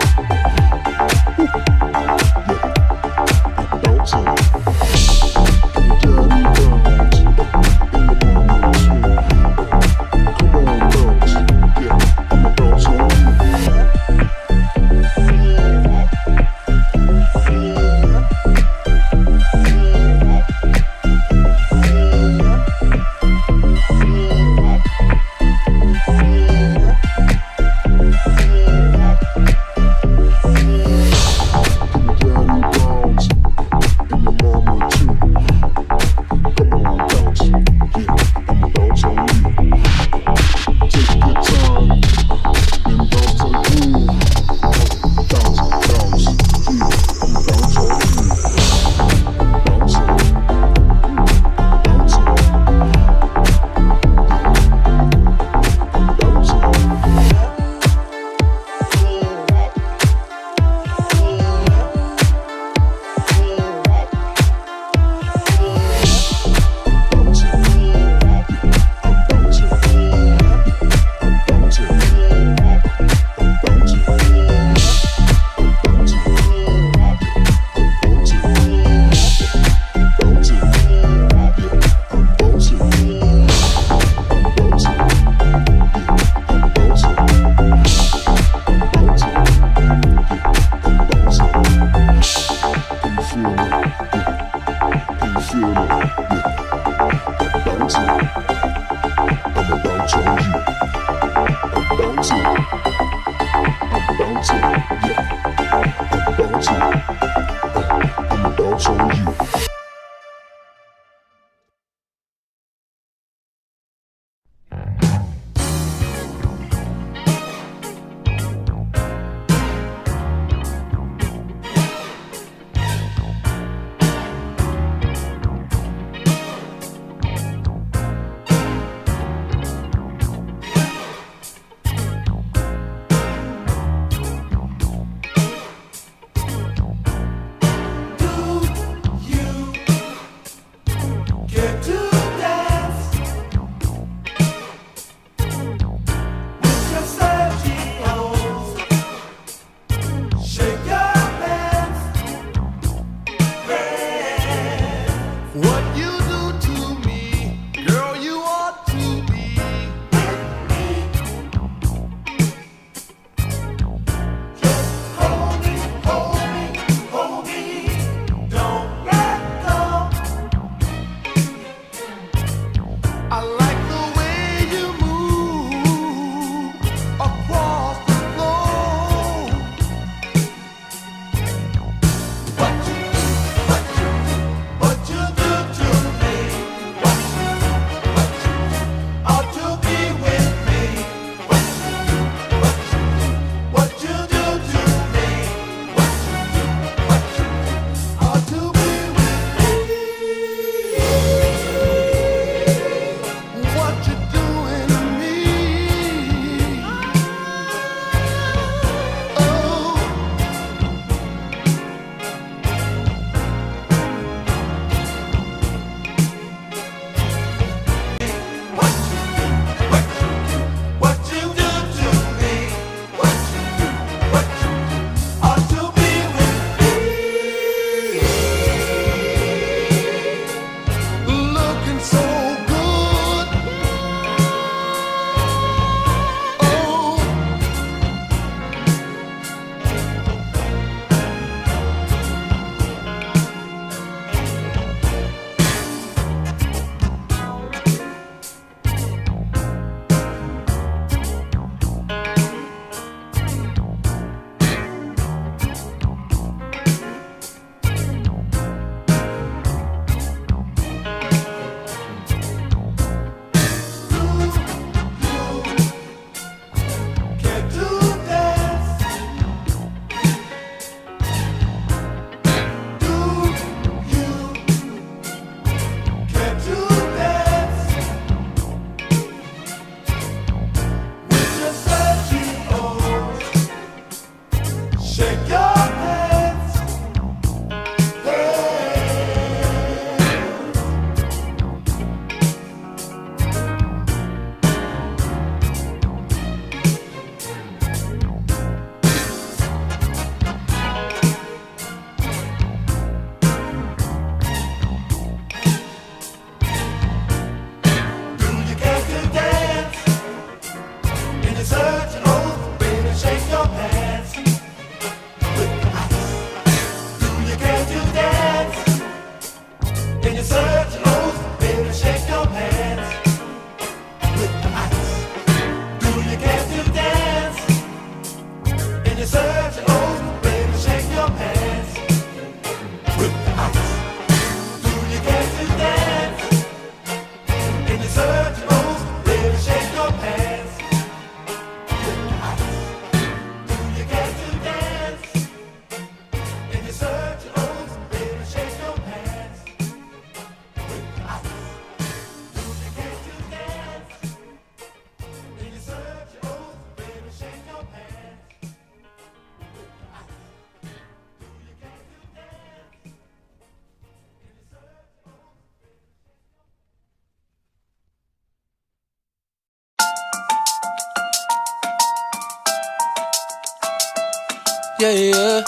yeah.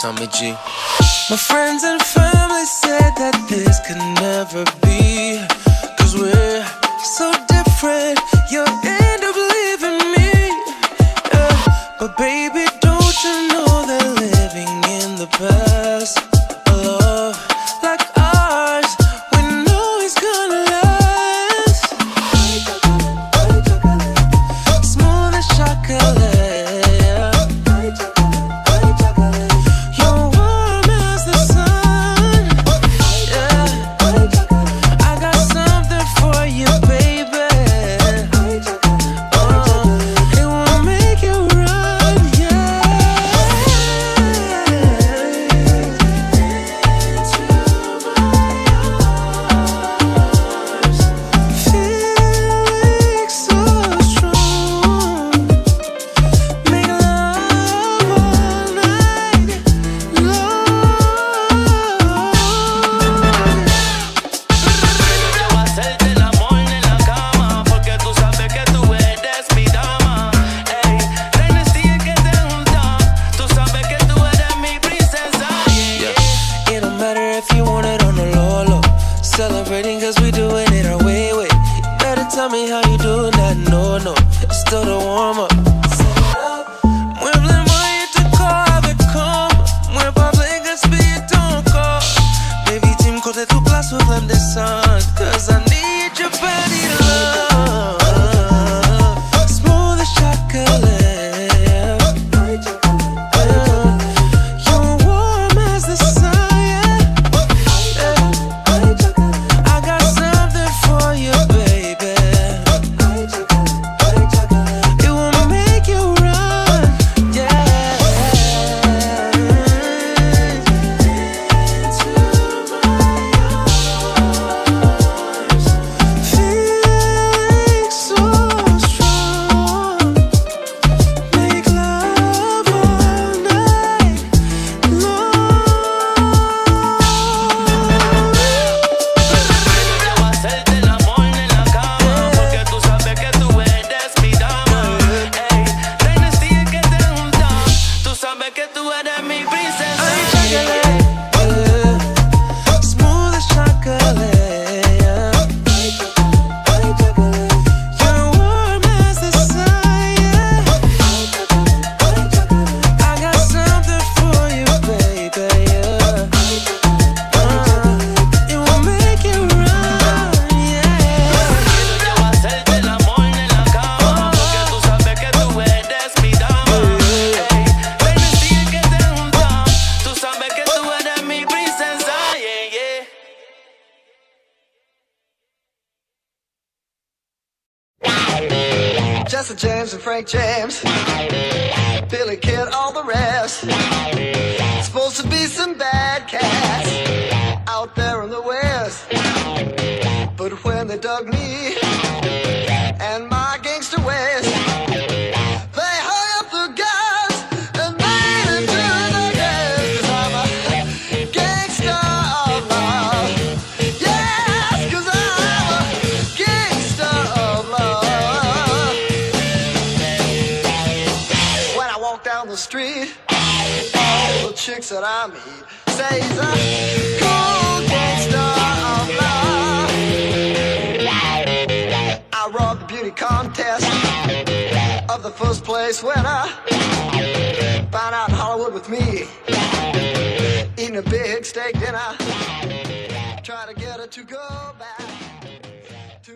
Tommy G. My friends and family said that this could never be, 'cause we're so different, you'll end up leaving me, yeah. But baby, don't you know that living in the past, a love like ours, we know it's gonna last. Smooth as chocolate, yeah. You're warm as the sun, yeah. I got something for you, baby. It will make you run, yeah. Feeling so strong, make love all night long. Yo voy a hacerte el amor en la cama, porque tú sabes que tú eres mi dama. Ey, reina sigue que te junta, tú sabes que tú eres mi princesa. Yeah. It don't matter if you want it on the low, low. Celebrating 'cause we doing it our way, way. You better tell me how you doing that, no. It's still the warm up. Mueble muy te cabe como, mueva blinga speed don't go. Baby, team corte tu place with them the sun, 'cause I need your body to love. Smooth as chocolate, yeah. You're warm as the sun, yeah. I got something for you, baby. It will make you run, yeah. Feeling so strong, make love all night long. Yo voy a hacerte el amor en la cama, porque tú sabes que tú eres mi dama. Ey, reina sigue que te junta, tú sabes que tú eres mi princesa. Smooth as chocolate, yeah. You're warm as the sun, yeah. I got something for you, baby, yeah. It will make you run, yeah. Yo voy a hacerte el amor en la cama, porque tú sabes que tú eres mi dama. Ey, reina sigue que te junta, tú sabes que tú eres mi princesa, yeah, yeah. Jesse James and Frank James, Billy Kid, all the rest. Supposed to be some bad cats out there in the West. But when they dug me and my gangster ways, they hung up their guns and made it to the grave. 'Cause I'm a gangster of love. Yes, 'cause I'm a gangster of love. When I walk down the street, all the chicks that I meet say he's a cool gangster of love. I robbed the beauty contest of the first place winner. Found out in Hollywood with me, eating a big steak dinner. Try to get her to go back to